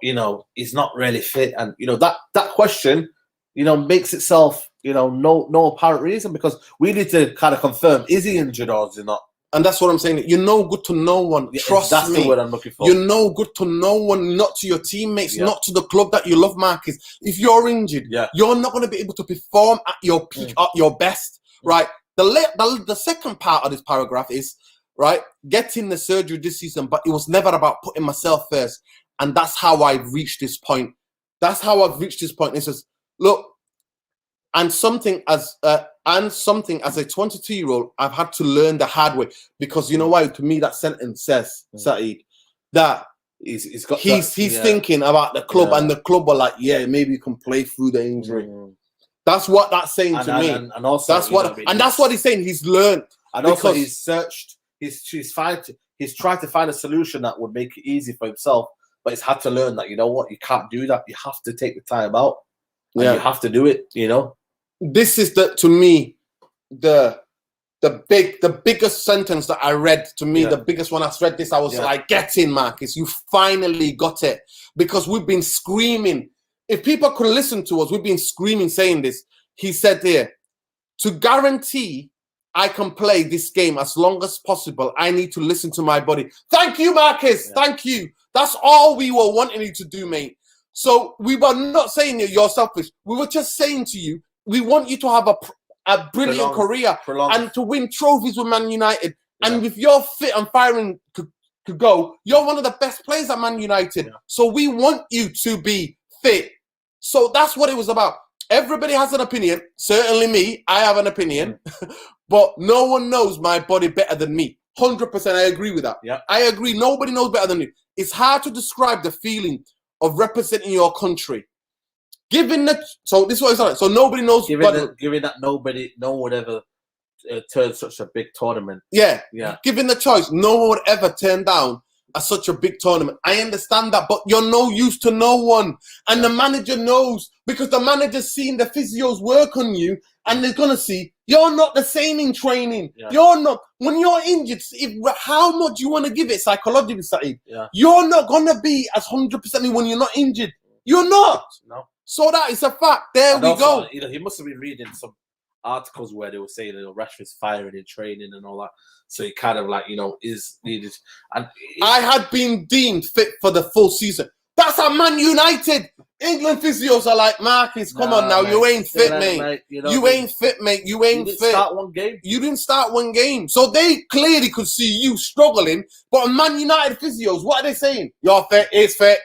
he's not really fit. And, that question, makes itself, no apparent reason, because we need to kind of confirm, is he injured or is he not? And that's what I'm saying. You're no good to no one. Trust me. That's the word I'm looking for. You're no good to no one, not to your teammates, not to the club that you love, Marcus. If you're injured, you're not going to be able to perform at your peak, at your best, right? The second part of this paragraph is, right, getting the surgery this season, but it was never about putting myself first. And that's how I've reached this point. It says, look, and something as a 22-year-old, I've had to learn the hard way, because you know why? To me, that sentence says, Saeed, that he's thinking about the club, and the club are like, maybe you can play through the injury. That's what that's saying to me. And also, that's what he's saying. He's learned, and also he's searched. He's tried to find a solution that would make it easy for himself, but he's had to learn that, you know what, you can't do that. You have to take the time out. And you have to do it, This is to me the biggest sentence that I read. To me, the biggest one. I read this, I was like, "Get in, Marcus! You finally got it." Because we've been screaming. If people could listen to us, we've been screaming, saying this. He said here, to guarantee I can play this game as long as possible, I need to listen to my body. Thank you, Marcus. Thank you. That's all we were wanting you to do, mate. So we were not saying you're selfish. We were just saying to you, we want you to have a brilliant career and to win trophies with Man United. And if you're fit and firing to go, you're one of the best players at Man United. So we want you to be fit. So that's what it was about. Everybody has an opinion. Certainly me, I have an opinion. But no one knows my body better than me. 100%, I agree with that. I agree. Nobody knows better than me. It's hard to describe the feeling of representing your country. So this is what it's like. So nobody knows. Given that no one would ever turn such a big tournament. Given the choice, no one would ever turn down such a big tournament. I understand that, but you're no use to no one. And the manager knows, because the manager's seen the physios work on you, and they're going to see you're not the same in training. You're not. When you're injured, how much you want to give it psychologically, Saeed, you're not going to be as 100% when you're not injured. You're not. No. So that is a fact. There we go. He must have been reading some articles where they were saying, Rashford's firing in training and all that. So he kind of is needed. And I had been deemed fit for the full season. That's at Man United. England physios are like, Marcus, come on now, mate, you ain't fit, mate. You ain't fit, mate. You ain't fit. Start one game. You didn't start one game. So they clearly could see you struggling. But Man United physios, what are they saying? You're fit, he's fit.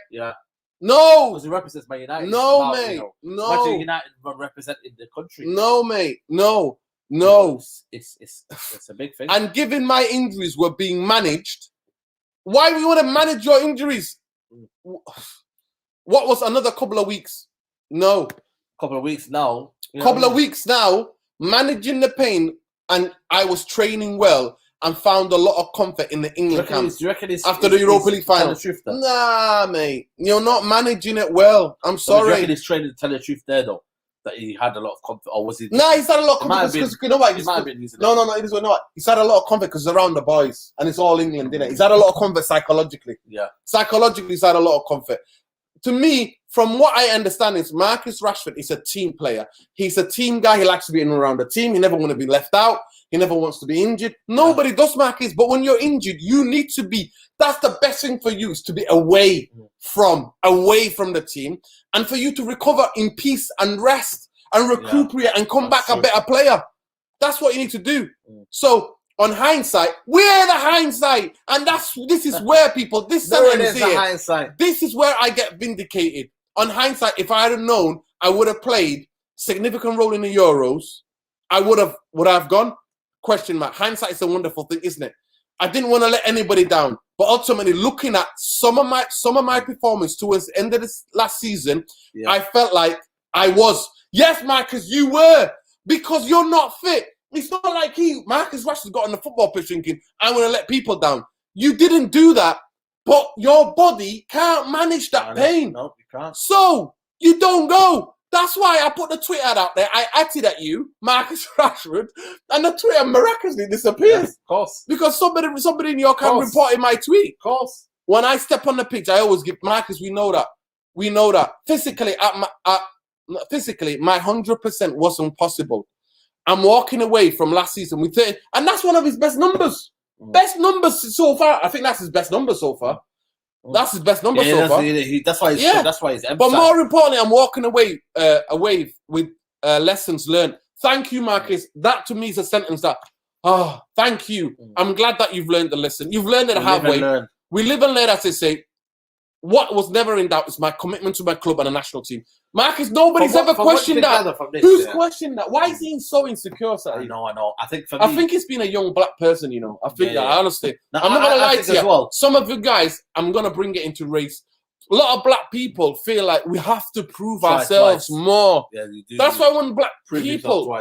No. Because he represents Man United. No, mate. No. Imagine United representing the country. No, mate. No. It's a big thing. And given my injuries were being managed, why do you want to manage your injuries? What was another couple of weeks? No. Couple of weeks now. Couple of weeks now, managing the pain, and I was training well and found a lot of comfort in the England camp after the Europa League final. Nah, mate. You're not managing it well. I'm sorry. Do you reckon he's training to tell the truth there, though? that he had a lot of confidence, or was he? Nah, he's had a lot of It might have confidence been- because you know what? He might have been using it. No, it is, you know what? He's had a lot of confidence because it's around the boys and it's all England, isn't it? He's had a lot of confidence psychologically. Yeah. Psychologically, he's had a lot of comfort. To me, from what I understand, is Marcus Rashford is a team player. He's a team guy. He likes to be in and around the team. He never want to be left out. He never wants to be injured. Nobody does, Marcus. But when you're injured, you need to be. That's the best thing for you, is to be away from the team, and for you to recover in peace and rest and recuperate and come back a better player. That's what you need to do. So, on hindsight, we're the hindsight, and this is where people this sentence here. Hindsight. This is where I get vindicated. On hindsight, if I had known I would have played significant role in the Euros, I would have gone. Question mark. Hindsight is a wonderful thing, isn't it? I didn't want to let anybody down, but ultimately, looking at some of my performance towards the end of this last season, I felt like I was. Yes, Marcus, you were, because you're not fit. It's not like Marcus Rashford got on the football pitch thinking, I'm going to let people down. You didn't do that, but your body can't manage that pain. No, you can't. So you don't go. That's why I put the Twitter ad out there. I acted at you, Marcus Rashford, and the Twitter miraculously disappears. Of course. Because somebody in your camp reported my tweet. Of course. When I step on the pitch, I always give Marcus. We know that. Physically, my 100% wasn't possible. I'm walking away from last season with 30, and that's one of his best numbers. Best numbers so far. I think that's his best number so far. That's his best number so far. That's why he's But more importantly, I'm walking away with lessons learned. Thank you, Marcus. That to me is a sentence that, thank you. I'm glad that you've learned the lesson. You've learned it halfway. We live and learn, as they say. What was never in doubt is my commitment to my club and the national team. Marcus, nobody's ever questioned that. Who's questioned that? Why is he so insecure, sir? I know. I think it's been a young black person, you know. I think that, honestly. I'm not going to lie to you. Well. Some of you guys, I'm going to bring it into race. A lot of black people feel like we have to prove ourselves more. Yeah, you do. That's why when black people,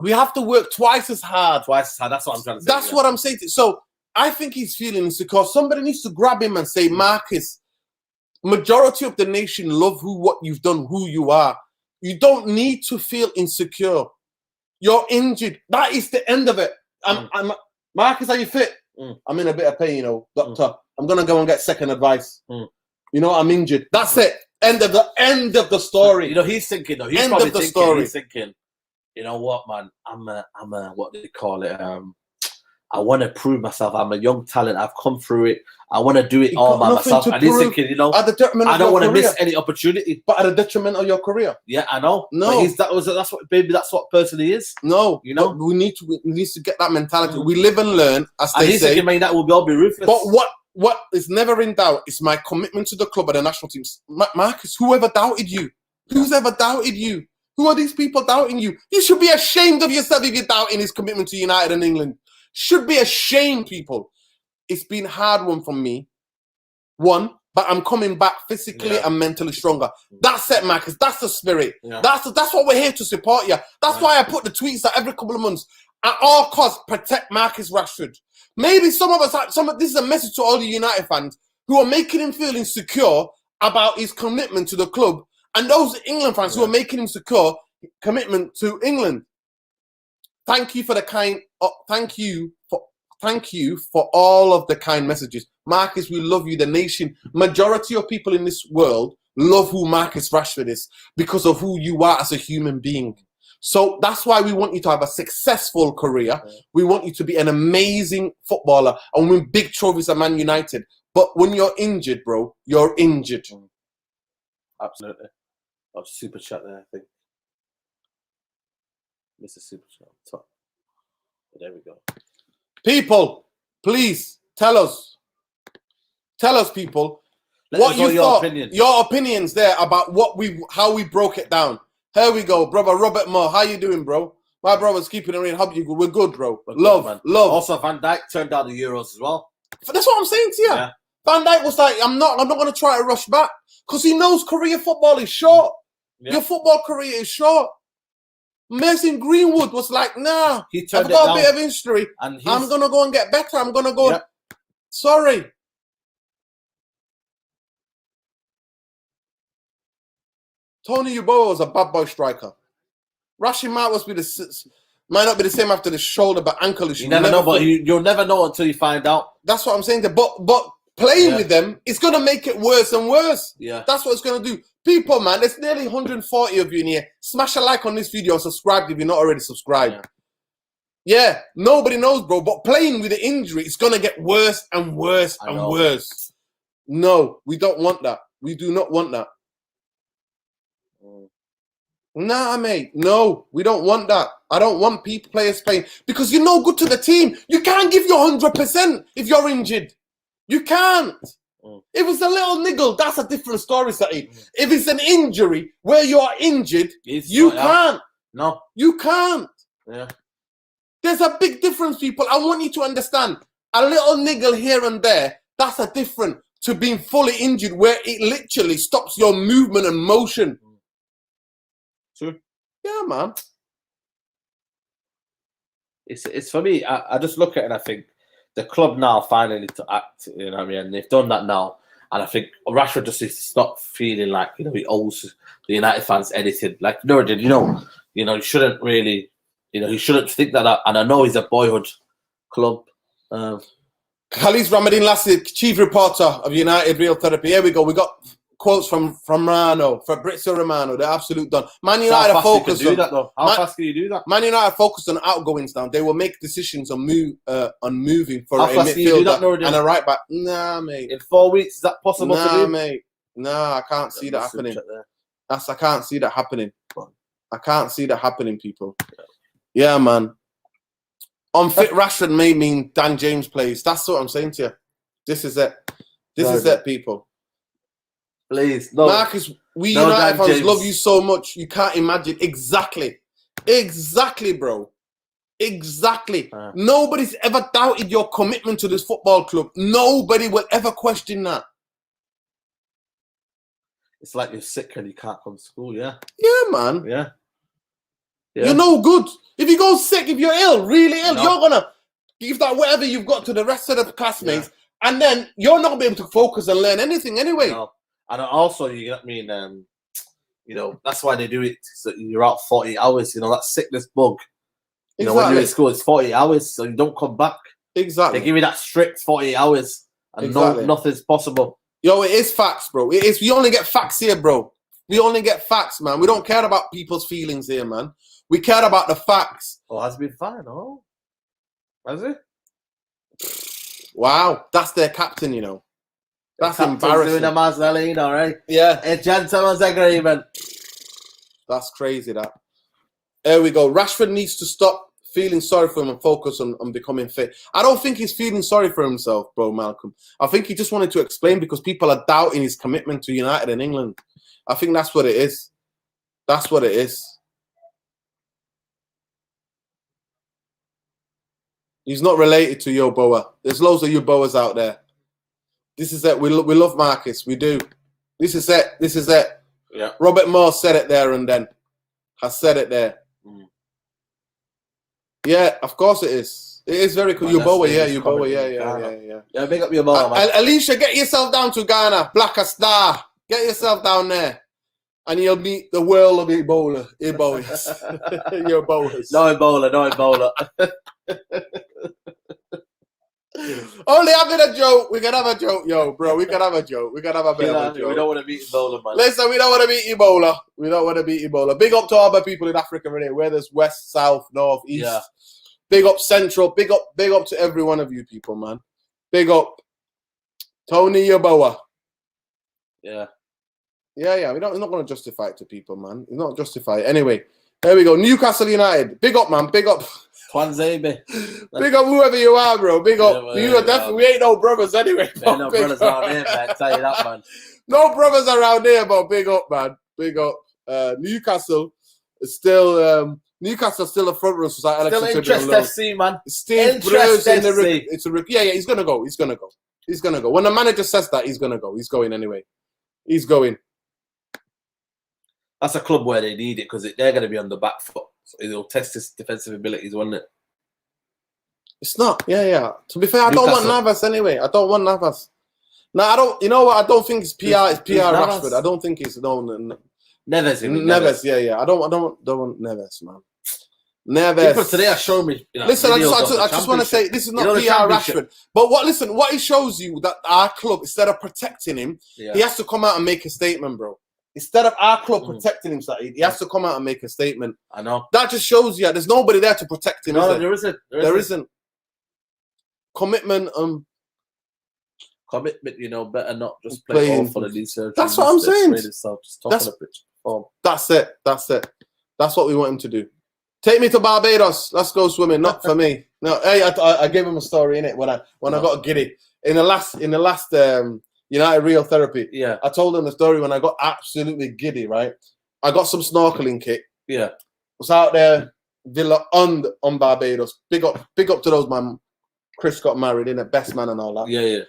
we have to work twice as hard. That's what I'm trying to say. That's what I'm saying. So I think he's feeling insecure. Somebody needs to grab him and say, Marcus, majority of the nation love what you've done, who you are. You don't need to feel insecure. You're injured. That is the end of it. Marcus, are you fit? I'm in a bit of pain, you know, doctor. I'm gonna go and get second advice. You know, I'm injured. That's it. End of the story. You know, he's thinking though. He's probably thinking, you know what, man? I'm a what do they call it? I want to prove myself. I'm a young talent. I've come through it. I want to do it all by myself. And he's thinking, you know, I don't want to miss any opportunity. But at the detriment of your career. Yeah, I know. No, that's what person he is. No, you know, we need to get that mentality. We live and learn, as they say. Thinking, man, that will all be ruthless. But what is never in doubt is my commitment to the club and the national teams. Marcus, whoever doubted you? Who's ever doubted you? Who are these people doubting you? You should be ashamed of yourself if you're doubting his commitment to United and England. Should be ashamed, people. It's been a hard one for me. But I'm coming back physically and mentally stronger. That's it, Marcus. That's the spirit. Yeah. That's what we're here to support you. That's why I put the tweets out every couple of months. At all costs, protect Marcus Rashford. Maybe some of us, this is a message to all the United fans who are making him feel insecure about his commitment to the club, and those England fans who are making him secure commitment to England. Thank you for the kind. Thank you for all of the kind messages, Marcus. We love you. The nation, majority of people in this world love who Marcus Rashford is because of who you are as a human being. So that's why we want you to have a successful career. We want you to be an amazing footballer and win big trophies at Man United. But when you're injured, bro, you're injured. Absolutely. Oh, super chat there, I think. Mr. Super Chat on top. There we go. People, please tell us, people, what you thought. Your opinions there about how we broke it down. Here we go, brother Robert Moore. How you doing, bro? My brother's keeping it real. How you? We're good, bro. Love. Also, Van Dijk turned out the Euros as well. That's what I'm saying to you. Yeah. Van Dijk was like, I'm not going to try to rush back because he knows career football is short. Yeah. Your football career is short. Mason Greenwood was like, nah, I've got a bit of history. I'm going to go and get better. I'm going to go. Sorry. Tony Yeboah was a bad boy striker. Rashid might not be the same after the shoulder, but ankle issue. You never know, but you'll never know until you find out. That's what I'm saying. But playing with them, it's going to make it worse and worse. Yeah. That's what it's going to do. People, man, there's nearly 140 of you in here. Smash a like on this video and subscribe if you're not already subscribed. Yeah, nobody knows, bro. But playing with the injury, it's going to get worse and worse and worse. No, we don't want that. We do not want that. Nah, mate. No, we don't want that. I don't want players playing because you're no good to the team. You can't give your 100% if you're injured. You can't. If it's a little niggle, that's a different story, Sati. If it's an injury where you are injured, you can't. No. You can't. Yeah. There's a big difference, people. I want you to understand. A little niggle here and there, that's a different to being fully injured where it literally stops your movement and motion. True. Yeah, man. It's for me, I just look at it and I think the club now finally need to act, you know what I mean? And they've done that now. And I think Rashford just needs to stop feeling like, you know, he owes the United fans anything. Like Nuruddin, you shouldn't really, he shouldn't think that. And I know he's a boyhood club. Khalid Ramadan Lassie, chief reporter of United Real Therapy. Here we go. We got quotes from Romano, Fabrizio Romano. They're absolute done. Man United are focused on that, though. How fast can you do that? Man United are focused on outgoings now. They will make decisions on moving for a midfielder and a right back. Nah, mate. In 4 weeks, is that possible to do? Nah, mate. Nah, I can't see that happening. I can't see that happening. I can't see that happening, people. Yeah, man. Unfit Rashford may mean Dan James plays. That's what I'm saying to you. This is it. This is it, people. Please, no. Marcus, we United fans love you so much. You can't imagine. Exactly, bro. Exactly. Nobody's ever doubted your commitment to this football club. Nobody will ever question that. It's like you're sick and you can't come to school, yeah? Yeah, man. Yeah. You're no good. If you go sick, if you're ill, really ill, you're going to give that whatever you've got to the rest of the classmates, and then you're not going to be able to focus and learn anything anyway. No. And also, you get me, that's why they do it. So you're out 40 hours. That sickness bug. When you're in school, it's 40 hours, so you don't come back. Exactly. They give you that strict 40 hours, and nothing's possible. Yo, it is facts, bro. It is. We only get facts here, bro. We only get facts, man. We don't care about people's feelings here, man. We care about the facts. Oh, has it been fine? Oh, has it? Wow, that's their captain, That's embarrassing. Doing a Marcelino, right? Yeah. A gentleman's agreement. That's crazy, that. There we go. Rashford needs to stop feeling sorry for him and focus on becoming fit. I don't think he's feeling sorry for himself, bro, Malcolm. I think he just wanted to explain because people are doubting his commitment to United and England. I think that's what it is. That's what it is. He's not related to Yeboah. There's loads of Yeboahs out there. This is it. We love Marcus. We do. This is it. This is it. Yeah. Robert Moore said it there and then. I said it there. Yeah, of course it is. It is very cool. Yeboah, yeah. Yeah, big up Yeboah, man. Alicia, get yourself down to Ghana. Black a star. Get yourself down there. And you'll meet the world of Ebola. Ebolas. Your Ebolas. No Ebola. Only having a joke. We can have a joke, yo, bro. We can have a joke. We can have a bit of a joke. We don't want to beat Ebola, man. Listen, we don't want to beat Ebola. We don't want to beat Ebola. Big up to all the people in Africa, really. Where there's west, south, north, east. Yeah. Big up central. Big up to every one of you people, man. Big up Tony Yeboah. Yeah. Yeah. We're not going to justify it to people, man. It's not justify it. Anyway, there we go. Newcastle United. Big up, man. Big up. Kwanzaa. Big up whoever you are, bro. Big up. You are definitely. We ain't no brothers anyway. Ain't no brothers around here, man. Tell you that, man. No brothers around here, but big up, man. Big up. Newcastle is still. Newcastle's still a front runner. Still Interest FC, man. Steve Bruce in the. It's a yeah. He's gonna go. He's gonna go. He's gonna go. When the manager says that, he's gonna go. He's going anyway. He's going. That's a club where they need it because they're going to be on the back foot. So it'll test his defensive abilities, won't it? It's not. Yeah. To be fair, I don't want Navas anyway. I don't want Navas. No, I don't. You know what? I don't think it's PR. It's PR Rashford. I don't think it's no. Neves. Neves, yeah. I don't want Neves, man. Neves. People today are showing me. Listen, I just want to say this is not PR Rashford, but what it shows you that our club, instead of protecting him, he has to come out and make a statement, bro. Instead of our club protecting him, he has to come out and make a statement. I know. That just shows you there's nobody there to protect him. No, there isn't. There isn't. Commitment. Commitment. Better not just play all for the knee surgery. That's what I'm saying. That's it. That's what we want him to do. Take me to Barbados. Let's go swimming. Not for me. No. Hey, I gave him a story in it when I got giddy in the last United Real Therapy. Yeah. I told him the story when I got absolutely giddy. Right. I got some snorkeling kit. Yeah. Was out there, Villa on Barbados. Big up to those man. Chris got married, innit? Best man and all that. Yeah.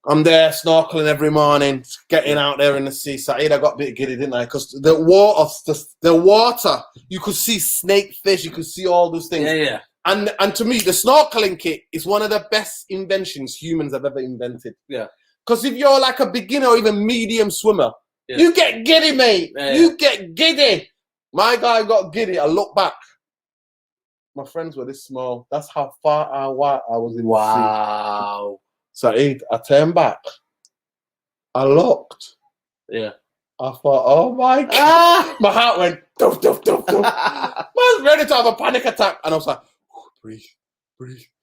I'm there snorkeling every morning, getting out there in the sea. Saeed, I got a bit giddy, didn't I? Because the water, you could see snake fish, you could see all those things. Yeah. And to me, the snorkeling kit is one of the best inventions humans have ever invented. Yeah. Because if you're like a beginner or even medium swimmer, you get giddy, mate. Yeah. You get giddy. My guy got giddy. I look back. My friends were this small. That's how far I was in the sea. Wow. Saeed, I turned back. I looked. Yeah. I thought, oh my God. My heart went, doof, doof, doof, doof. I was ready to have a panic attack. And I was like, breathe.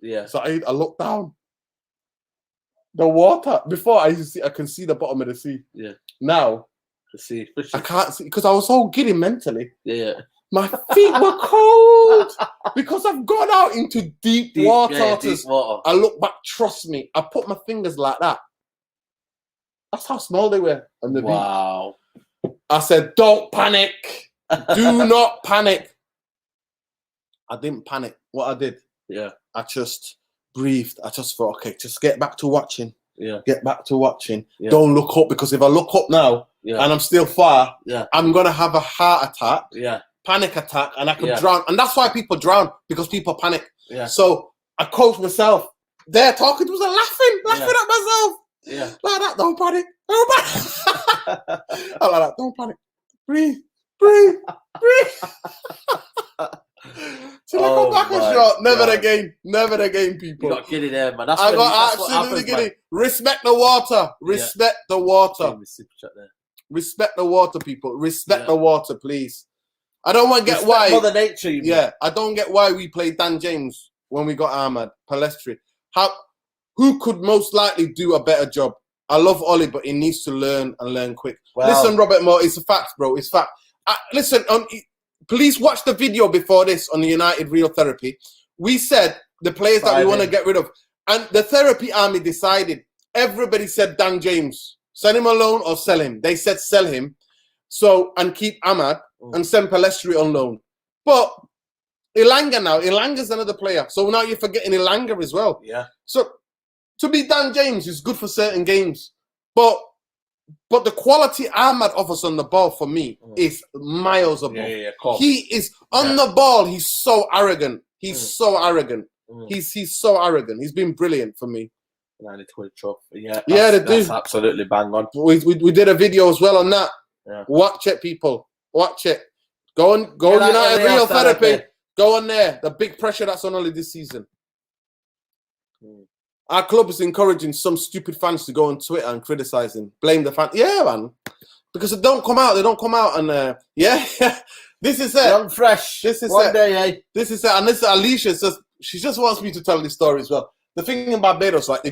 Yeah. Saeed, I looked down. The water, before I can see the bottom of the sea. Yeah. Now, I can't see, because I was so giddy mentally. Yeah. My feet were cold because I've gone out into deep water. I look back, trust me, I put my fingers like that. That's how small they were on the beach. I said, don't panic. Do not panic. I didn't panic. What I did, I just breathed. I just thought, okay, just get back to watching. Yeah. Get back to watching. Yeah. Don't look up, because if I look up now and I'm still far, I'm going to have a heart attack. Yeah. Panic attack, and I could drown. And that's why people drown, because people panic. Yeah. So I coached myself. There talking to myself, laughing at myself. Yeah. Like that, don't panic. Don't panic. I like that, don't panic. Breathe. Till I come back and shot. Never again, people. You got giddy there, man. I got absolutely giddy. Man. Respect the water. Respect the water. Respect the water, people. Respect the water, please. I don't want to get why. Mother Nature, I don't get why we played Dan James when we got Ahmad Palestri. Who could most likely do a better job? I love Ollie, but he needs to learn and learn quick. Wow. Listen, Robert Moore, it's a fact, bro. It's fact. Listen, please watch the video before this on the United Real Therapy. We said the players that we want to get rid of, and the therapy army decided. Everybody said Dan James, send him alone or sell him. They said sell him, and keep Ahmad. And send Palestri on loan. But Ilanga's another player. So now you're forgetting Ilanga as well. Yeah. So to be Dan James is good for certain games. But the quality Ahmad offers on the ball for me is miles above. Yeah, of course. He is on the ball, he's so arrogant. He's so arrogant. He's so arrogant. He's been brilliant for me. That's absolutely bang on. We did a video as well on that. Yeah. Watch it, people. Watch it. Go United Real Therapy. Go on there. The big pressure that's on Ollie this season. Our club is encouraging some stupid fans to go on Twitter and criticize him. Blame the fan. Yeah, man. Because they don't come out. And this is it. Young fresh. This is One it. day, eh? This is it. And this Alicia says she just wants me to tell this story as well. The thing in Barbados, like you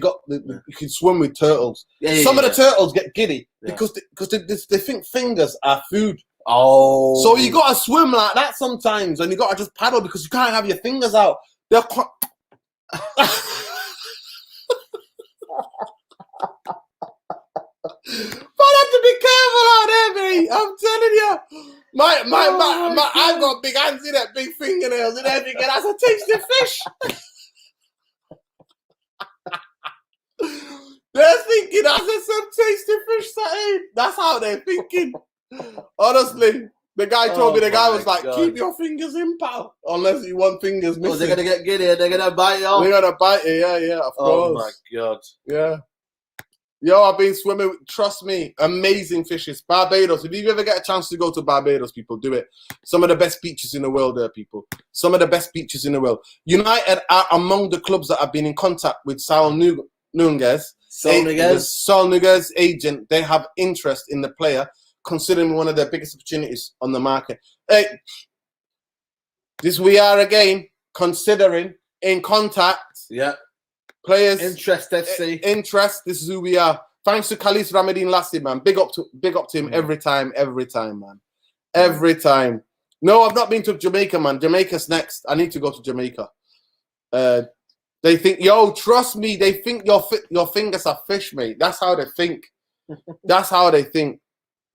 can swim with turtles. Some of the turtles get giddy because they think fingers are food. Oh, so you gotta swim like that sometimes, and you gotta just paddle because you can't have your fingers out. They're but I have to be careful out there, mate. I'm telling you, I've got big hands in that, big fingernails, and everything. That's a tasty fish. They're thinking that's some tasty fish, Saeed. That's how they're thinking. Honestly, the guy told me, the guy was like, keep your fingers in, pal. Unless you want fingers missing. They're going to get giddy and they're going to bite you off. They're going to bite you, yeah, of course. Oh, my God. Yeah. Yo, I've been swimming. Trust me, amazing fishes. Barbados. If you ever get a chance to go to Barbados, people, do it. Some of the best beaches in the world there, people. Some of the best beaches in the world. United are among the clubs that have been in contact with Saul Nunez. Saul Nunez agent. They have interest in the player, considering one of their biggest opportunities on the market. Hey, this we are again, considering, in contact. Yeah. Players. Interest FC. Interest. This is who we are. Thanks to Khalis Ramadeen Lassie, man. Big up to him every time, man. Every time. No, I've not been to Jamaica, man. Jamaica's next. I need to go to Jamaica. They think, yo, trust me, they think your fingers are fish, mate. That's how they think. That's how they think.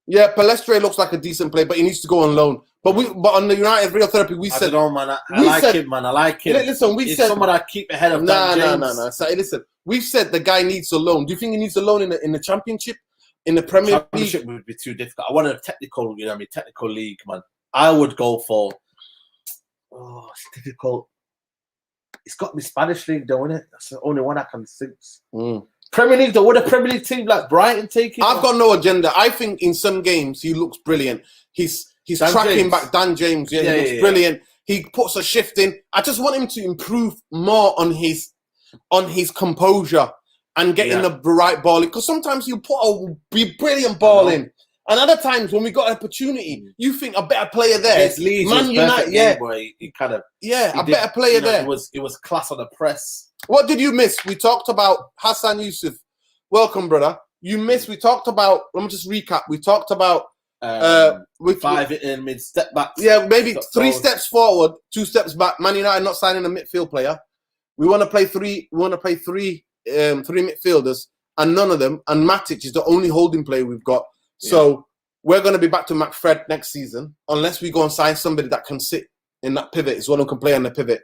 Yeah, Palestre looks like a decent player, but he needs to go on loan. But on the United Real Therapy, we said, I don't know, man. I like him, man. I like him. Listen, He's someone I keep ahead of. No. So, listen, we've said the guy needs a loan. Do you think he needs a loan in the Championship, in the Premier League? Championship would be too difficult. I want a technical, technical league, man. I would go for. Oh, it's difficult. It's got to be Spanish league, don't it? That's the only one I can think. Premier League, though, would a Premier League team like Brighton take it? I've got no agenda. I think in some games he looks brilliant. He's tracking back Dan James. Yeah, he looks brilliant. He puts a shift in. I just want him to improve more on his composure and getting the right ball in. Because sometimes you put a brilliant ball in. And other times when we got an opportunity, you think a better player there. Man United, he kind of better player there. It was class on the press. What did you miss? We talked about Hassan Yusuf. Welcome, brother. You missed. We talked about. Let me just recap. We talked about 5 in mid step back. Yeah, maybe 3 steps forward, 2 steps back. Man United not signing a midfield player. We want to play three. We want to play three midfielders, and none of them. And Matic is the only holding player we've got. So we're going to be back to McFred next season, unless we go and sign somebody that can sit in that pivot. It's one who can play on the pivot.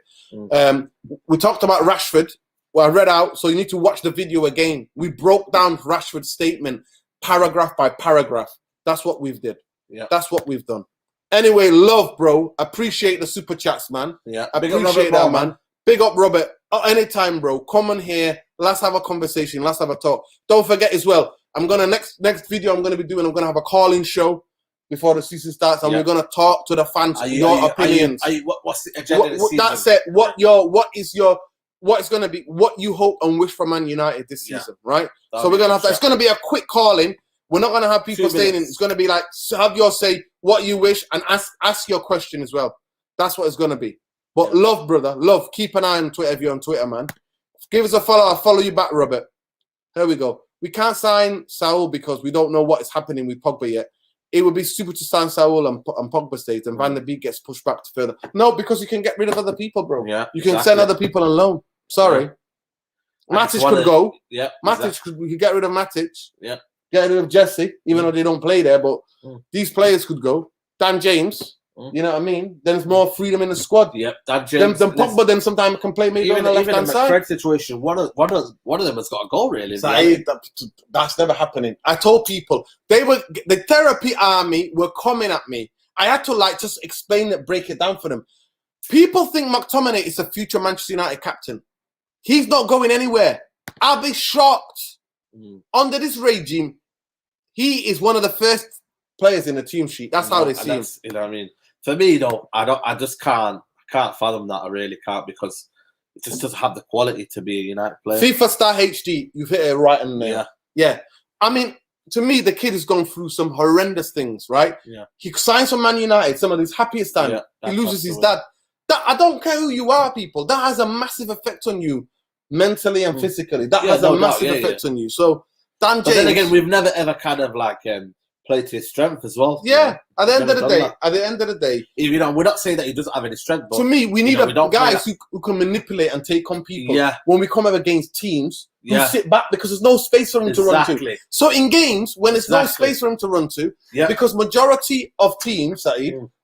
We talked about Rashford. Well, I read out, so you need to watch the video again. We broke down Rashford's statement paragraph by paragraph. That's what we've did. Yeah, that's what we've done. Anyway, love, bro. Appreciate the super chats, man. Yeah, I appreciate that, man. Big up, Robert. Anytime, bro. Come on here. Let's have a conversation. Let's have a talk. Don't forget as well. I'm gonna next video I'm gonna be doing. I'm gonna have a call-in show before the season starts, and we're gonna talk to the fans. Your opinions. What's the agenda? That's it. What is gonna be what you hope and wish for Man United this season, right? So we're gonna have. It's gonna be a quick call-in. We're not gonna have people staying in. It's gonna be like have your say, what you wish, and ask your question as well. That's what it's gonna be. But love, brother, love. Keep an eye on Twitter if you're on Twitter, man. Give us a follow. I'll follow you back, Robert. Here we go. We can't sign Saul because we don't know what is happening with Pogba yet. It would be stupid to sign Saul and Pogba stays, and Van der Beek gets pushed back to further. No, because you can get rid of other people, bro. Yeah, you can send other people on loan. Sorry. Matic could go. Yeah. We could get rid of Matic. Yeah. Get rid of Jesse, even though they don't play there. But these players could go. Dan James. You know what I mean? Then there's more freedom in the squad. Yep, that James. Then Pogba then sometimes can play maybe on the left hand side. Fred situation. One of them has got a goal really. That's never happening. I told people the therapy army were coming at me. I had to just explain it, break it down for them. People think McTominay is a future Manchester United captain. He's not going anywhere. I'll be shocked. Under this regime, he is one of the first players in the team sheet. That's how they see him. You know what I mean? For me, though, I just can't fathom that. I really can't, because it just doesn't have the quality to be a United player. FIFA Star HD, you've hit it right in there. Yeah. I mean, to me, the kid has gone through some horrendous things, right? Yeah. He signs for Man United, some of his happiest times. He loses his dad. I don't care who you are, people. That has a massive effect on you, mentally and physically. That has a massive effect on you. So, Dan James. But then again, we've never ever kind of play to his strength as well. Yeah, at the end of the day, we're not saying that he doesn't have any strength. But, to me, we need guys who can manipulate and take on people. Yeah. When we come up against teams who sit back because there's no space for him to run to. So in games when there's no space for him to run to, because majority of teams,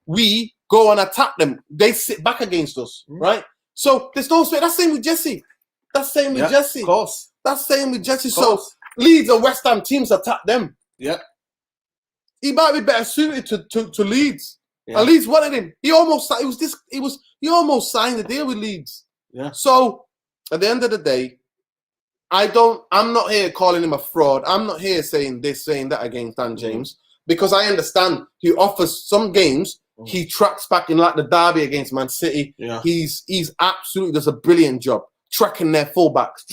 we go and attack them. They sit back against us, right? So there's no space. That's the same with Jesse. Of course. That's the same with Jesse. So Leeds and West Ham teams attack them. Yeah. He might be better suited to Leeds. And Leeds wanted him. He almost signed the deal with Leeds. Yeah. So at the end of the day, I'm not here calling him a fraud. I'm not here saying this, saying that against Dan James, because I understand he offers some games. He tracks back in like the derby against Man City. Yeah. He's absolutely does a brilliant job tracking their fullbacks,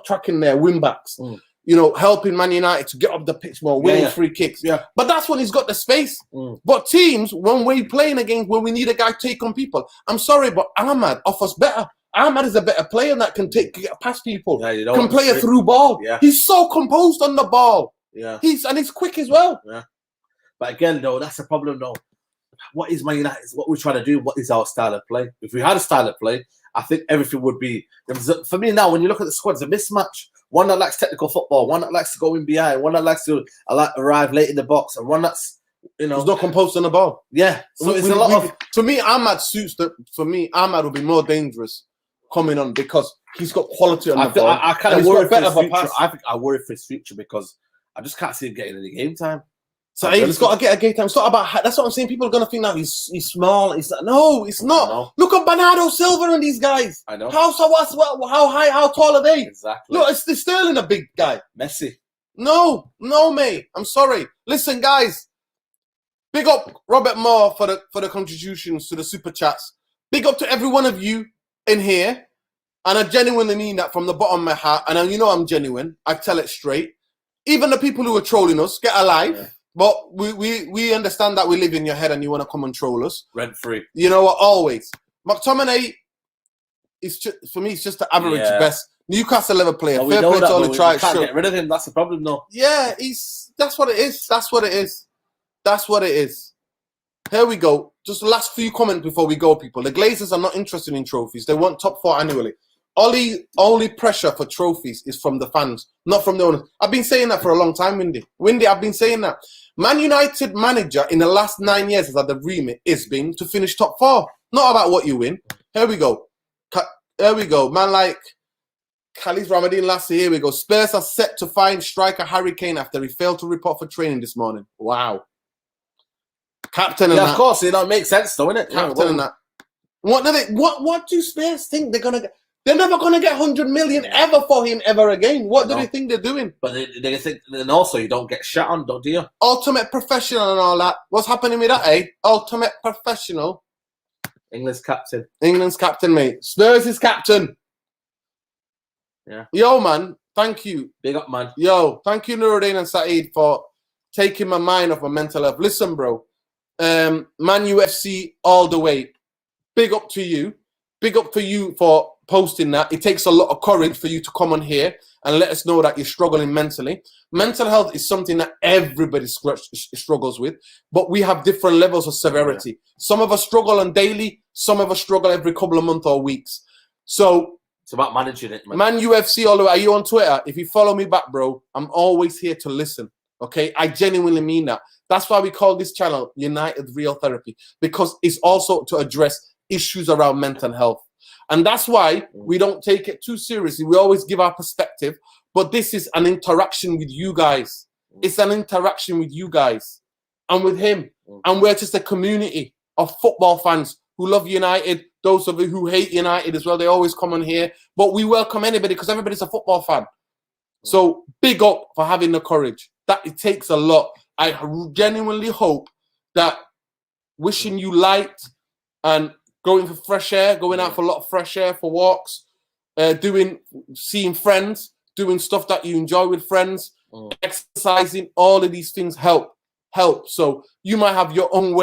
tracking their wing-backs. You know, helping Man United to get up the pitch more, winning free kicks. Yeah. But that's when he's got the space. But teams, when we're playing against, when we need a guy to take on people, I'm sorry, but Ahmad offers better. Ahmad is a better player that can get past people. Yeah, you know, can play a through ball. Yeah. He's so composed on the ball. Yeah. He's quick as well. Yeah. But again, though, that's the problem, though. What is Man United? What we're trying to do? What is our style of play? If we had a style of play, I think everything would be. For me now, when you look at the squad, it's a mismatch. One that likes technical football, one that likes to go in behind, one that likes to arrive late in the box, and one that's, you know, he's not composed on the ball. Yeah, so it's a lot of. To me, Ahmad suits the. For me, Ahmad would be more dangerous coming on because he's got quality on the ball. I kind of worry for his future. I think I worry for his future because I just can't see him getting any game time. So he's got to get a game time. It's not about. That's what I'm saying. People are going to think now he's small. He's like, no, it's not. Look at Bernardo Silva and these guys. I know. How high? How tall are they? Exactly. Look, it's Sterling, a big guy. Messi. No, mate. I'm sorry. Listen, guys. Big up Robert Moore for the contributions to the super chats. Big up to every one of you in here, and I genuinely mean that from the bottom of my heart. And you know I'm genuine. I tell it straight. Even the people who are trolling us, get alive. Yeah. But we understand that we live in your head and you want to come and troll us. Rent free. You know what? Always. McTominay, for me, it's just the average best Newcastle level player. Fair play to all the tries. Can't get rid of him. That's the problem, though. Yeah, that's what it is. That's what it is. That's what it is. Here we go. Just the last few comments before we go, people. The Glazers are not interested in trophies. They want top 4 annually. Only pressure for trophies is from the fans, not from the owners. I've been saying that for a long time, Windy. I've been saying that. Man United manager in the last 9 years has had the remit is been to finish top 4. Not about what you win. Here we go. Man like Khalid Ramadan last year. Here we go. Spurs are set to find striker Harry Kane after he failed to report for training this morning. Wow. Captain and that. Of course, it makes sense though, innit? Captain and that. What do Spurs think they're gonna get? They're never going to get 100 million ever for him ever again. What do they think they're doing? But they think, and also you don't get shot on, don't you? Ultimate professional and all that. What's happening with that, eh? Ultimate professional. England's captain. England's captain, mate. Spurs is captain. Yeah. Yo, man. Thank you. Big up, man. Yo, thank you, Nuruddin and Saeed, for taking my mind off my mental health. Listen, bro. Man UFC all the way. Big up to you. Big up for you for posting that. It takes a lot of courage for you to come on here and let us know that you're struggling mentally. Mental health is something that everybody struggles with, but we have different levels of severity. Yeah. Some of us struggle on daily, some of us struggle every couple of months or weeks. So it's about managing it, man. Man UFC all the way. Are you on Twitter? If you follow me back, bro, I'm always here to listen. Okay, I genuinely mean that. That's why we call this channel United Real Therapy, because it's also to address issues around mental health. And that's why we don't take it too seriously. We always give our perspective, but this is an interaction with you guys. It's an interaction with you guys and with him. And we're just a community of football fans who love United, those of you who hate United as well. They always come on here, but we welcome anybody because everybody's a football fan. So big up for having the courage. That it takes a lot. I genuinely hope that wishing you light and going for fresh air, going out for a lot of fresh air, for walks, seeing friends, doing stuff that you enjoy with friends, exercising, all of these things help. So you might have your own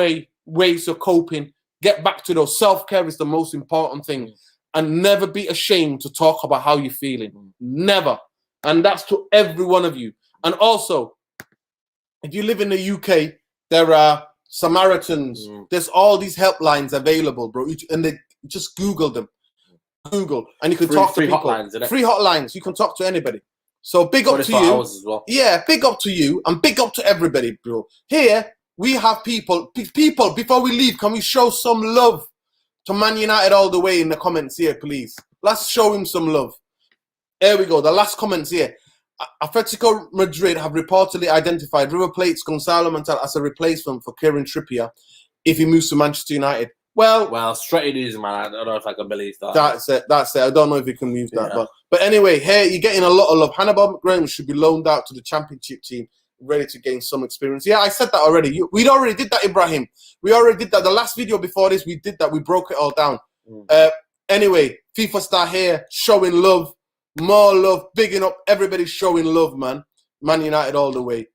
ways of coping. Get back to those. Self-care is the most important thing. And never be ashamed to talk about how you're feeling. Never. And that's to every one of you. And also, if you live in the UK, there are Samaritans. There's all these helplines available, bro. And they just Google them. Google. And you can talk to people. Free hotlines. You can talk to anybody. So big up to you. As well. Yeah, big up to you and big up to everybody, bro. Here, we have people, before we leave, can we show some love to Man United all the way in the comments here, please? Let's show him some love. There we go. The last comments here. Atletico Madrid have reportedly identified River Plate's Gonzalo Montiel as a replacement for Kieran Trippier if he moves to Manchester United. Well, straight news, man. I don't know if I can believe that. That's it. I don't know if you can use that, but anyway, hey, you're getting a lot of love. Hannibal McGrain should be loaned out to the championship team, ready to gain some experience. Yeah, I said that already. We already did that, Ibrahim. We already did that. The last video before this, we did that. We broke it all down. Anyway, FIFA star here, showing love, more love, bigging up. Everybody's showing love, man. Man United all the way.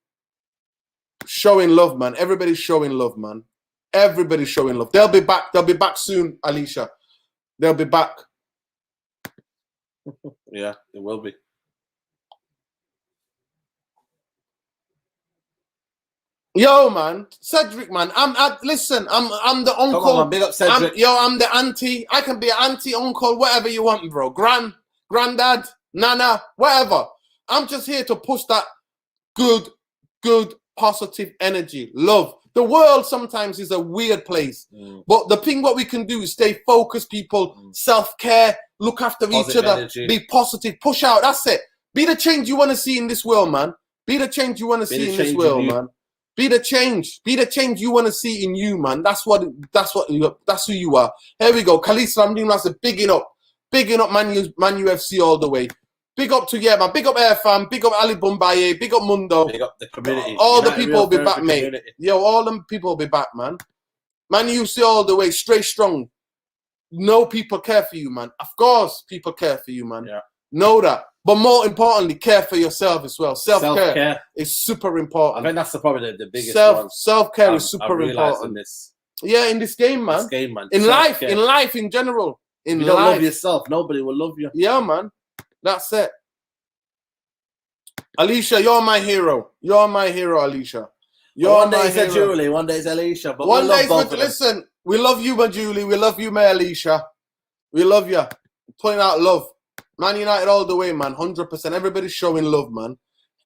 Showing love, man. Everybody's showing love, man. Everybody's showing love. They'll be back. They'll be back soon, Alicia. They'll be back. Yeah, it will be. Yo, man, Cedric, man. Listen. I'm the uncle. Come on, man. Big up Cedric. I'm the auntie. I can be an auntie, uncle, whatever you want, bro. Granddad, nana, whatever. I'm just here to push that good, positive energy, love. The world sometimes is a weird place, but the thing what we can do is stay focused, people, self-care, look after each other, energy. Be positive, push out. That's it. Be the change you want to see in this world, man. Be the change you want to see in this world, man. Be the change. Be the change you want to see in you, man. That's who you are. Here we go. Khalid Ramdin Rasa, bigging up Man UFC all the way. Big up to man. Big up Airfam. Big up Ali Bumbaye. Big up Mundo. Big up the community. All the people will be back, mate. Yo, all them people will be back, man. Man UFC all the way, straight strong. No people care for you, man. Of course, people care for you, man. Yeah. Know that. But more importantly, care for yourself as well. Self-care is super important. I think that's probably the biggest one. Self-care is super important. Yeah, in this game, man. In life, in general. If you don't love yourself, nobody will love you. Yeah, man. That's it. Alicia, you're my hero. You're my hero, Alicia. One day it's Julie, one day it's Alicia. But one day listen, we love you, my Julie. We love you, my Alicia. We love you. Putting out love. Man United all the way, man. 100%. Everybody's showing love, man.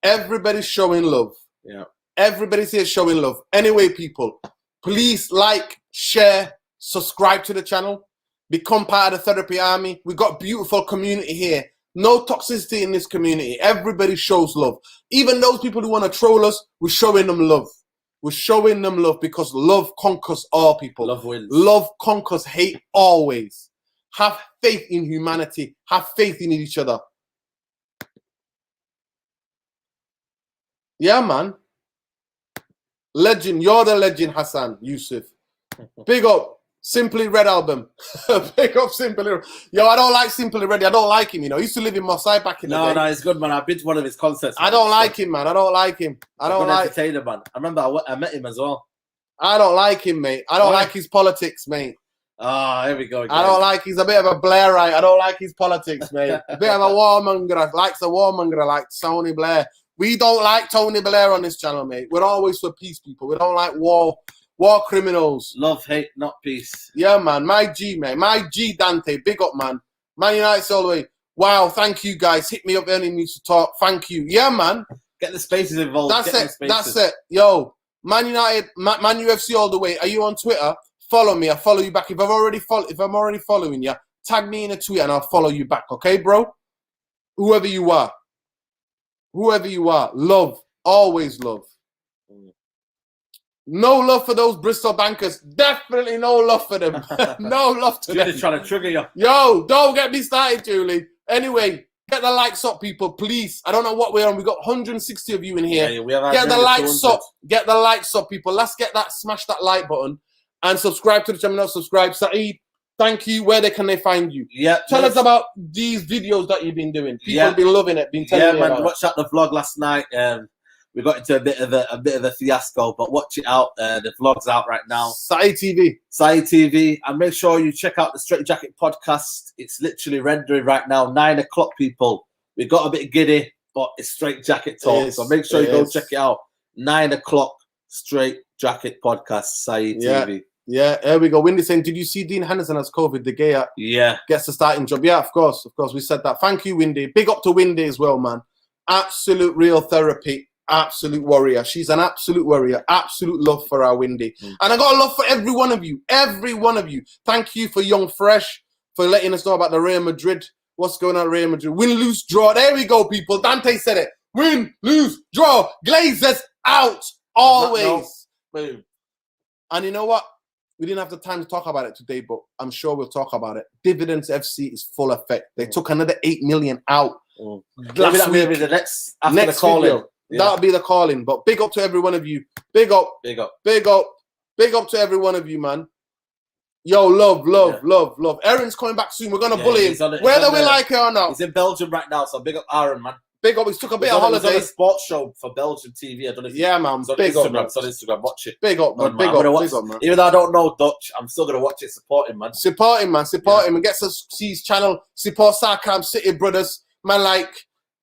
Everybody's showing love. Yeah. Everybody's here showing love. Anyway, people, please like, share, subscribe to the channel. Become part of the Therapy Army. We got a beautiful community here. No toxicity in this community. Everybody shows love. Even those people who want to troll us, we're showing them love. We're showing them love because love conquers all, people. Love wins. Love conquers hate always. Have faith in humanity. Have faith in each other. Yeah, man. Legend. You're the legend, Hassan Yusuf. Big up. Simply Red album. Pick up Simply Red. Yo, I don't like Simply Red. I don't like him, you know. He used to live in Mossad back in the day. No, it's good, man. I've been to one of his concerts. I don't like him, man. I don't like him. I don't like entertainer, man. I remember I met him as well. I don't like him, mate. I don't like his politics, mate. Ah, here we go. Guys. I don't like. He's a bit of a Blairite. I don't like his politics, mate. A bit of a warmonger. Likes a warmonger like Tony Blair. We don't like Tony Blair on this channel, mate. We're always for peace, people. We don't like war criminals. Love, hate, not peace. Yeah, man. My G, man. My G, Dante. Big up, man. Man United all the way. Wow, thank you, guys. Hit me up any news to talk. Thank you. Yeah, man. Get the spaces involved. That's it. Yo, Man United, Man UFC all the way. Are you on Twitter? Follow me. I'll follow you back. If I'm already following you, tag me in a tweet and I'll follow you back. Okay, bro? Whoever you are. Love. Always love. No love for those Bristol bankers. Definitely no love for them. No love to them. Julie's trying to trigger you. Yo, don't get me started, Julie. Anyway, get the likes up, people, please. I don't know what we're on. We got 160 of you in here. Yeah, we have get the likes up. Get the likes up, people. Let's get that. Smash that like button and subscribe to the channel. Not subscribe. Saeed, thank you. Where can they find you? Yeah. Tell us about these videos that you've been doing. People have been loving it. Been telling me about watch out the vlog last night. We got into a bit of a fiasco, but watch it out. The vlog's out right now. Saeed TV. And make sure you check out the Straight Jacket podcast. It's literally rendering right now. 9 o'clock, people. We got a bit giddy, but it's Straight Jacket talk. So make sure you go check it out. 9 o'clock, Straight Jacket podcast, Saeed TV. Yeah, here we go. Windy saying, did you see Dean Henderson has COVID? The Gea gets the starting job. Yeah, of course. We said that. Thank you, Windy. Big up to Windy as well, man. Absolute real therapy. Absolute warrior. She's an absolute warrior. Absolute love for our Windy. And I got a love for every one of you. Every one of you. Thank you for Young Fresh, for letting us know about the Real Madrid. What's going on at Real Madrid? Win, lose, draw. There we go, people. Dante said it. Win, lose, draw. Glazers out. Always. Boom. And you know what? we didn't have the time to talk about it today, but I'm sure we'll talk about it. Dividendsfc is full effect. They took another 8 million out. Maybe that may be the next video. That'll be the calling. But big up to every one of you. Big up. Big up. Big up. Big up to every one of you, man. Yo, love. Aaron's coming back soon. We're gonna bully him, whether we like it or not. He's in Belgium right now, so big up Aaron, man. Big up. He took a bit of holiday. He's on a sports show for Belgian TV. I don't know if man. Big up, man. It's on Instagram. Watch it. Big up, man. Big up, man. Even though I don't know Dutch, I'm still gonna watch it. Support him, man. Support him, man. Support him. And get to see his channel. Support Sarkam City Brothers. Man, like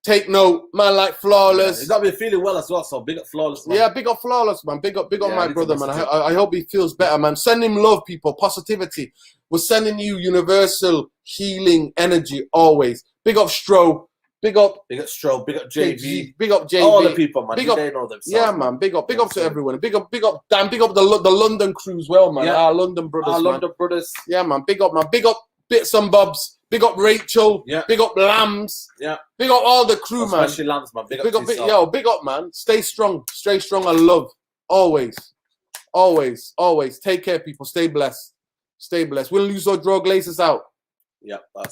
Take Note. Man, like Flawless. He's got to be feeling well as well. So big up Flawless, man. Yeah, big up Flawless, man. Big up my brother, man. I hope he feels better, man. Send him love, people. Positivity. We're sending you universal healing energy always. Big up Stro. Big up Stro. Big up JV. Big up JV. All the people, man. Big up, they know themselves. Yeah, man. Big up to everyone. Big up Dan. Big up the London crew as well, man. Yeah. Our London brothers. London brothers. Yeah, man. Big up, man. Big up Bits and Bobs. Big up Rachel. Yeah. Big up Lambs. Yeah. Big up all the crew, man. Especially Lambs, man. Big up big up, man. Stay strong. Stay strong and love. Always. Take care, people. Stay blessed. Stay blessed. Win, lose, or draw, Glazers out. Yeah, that's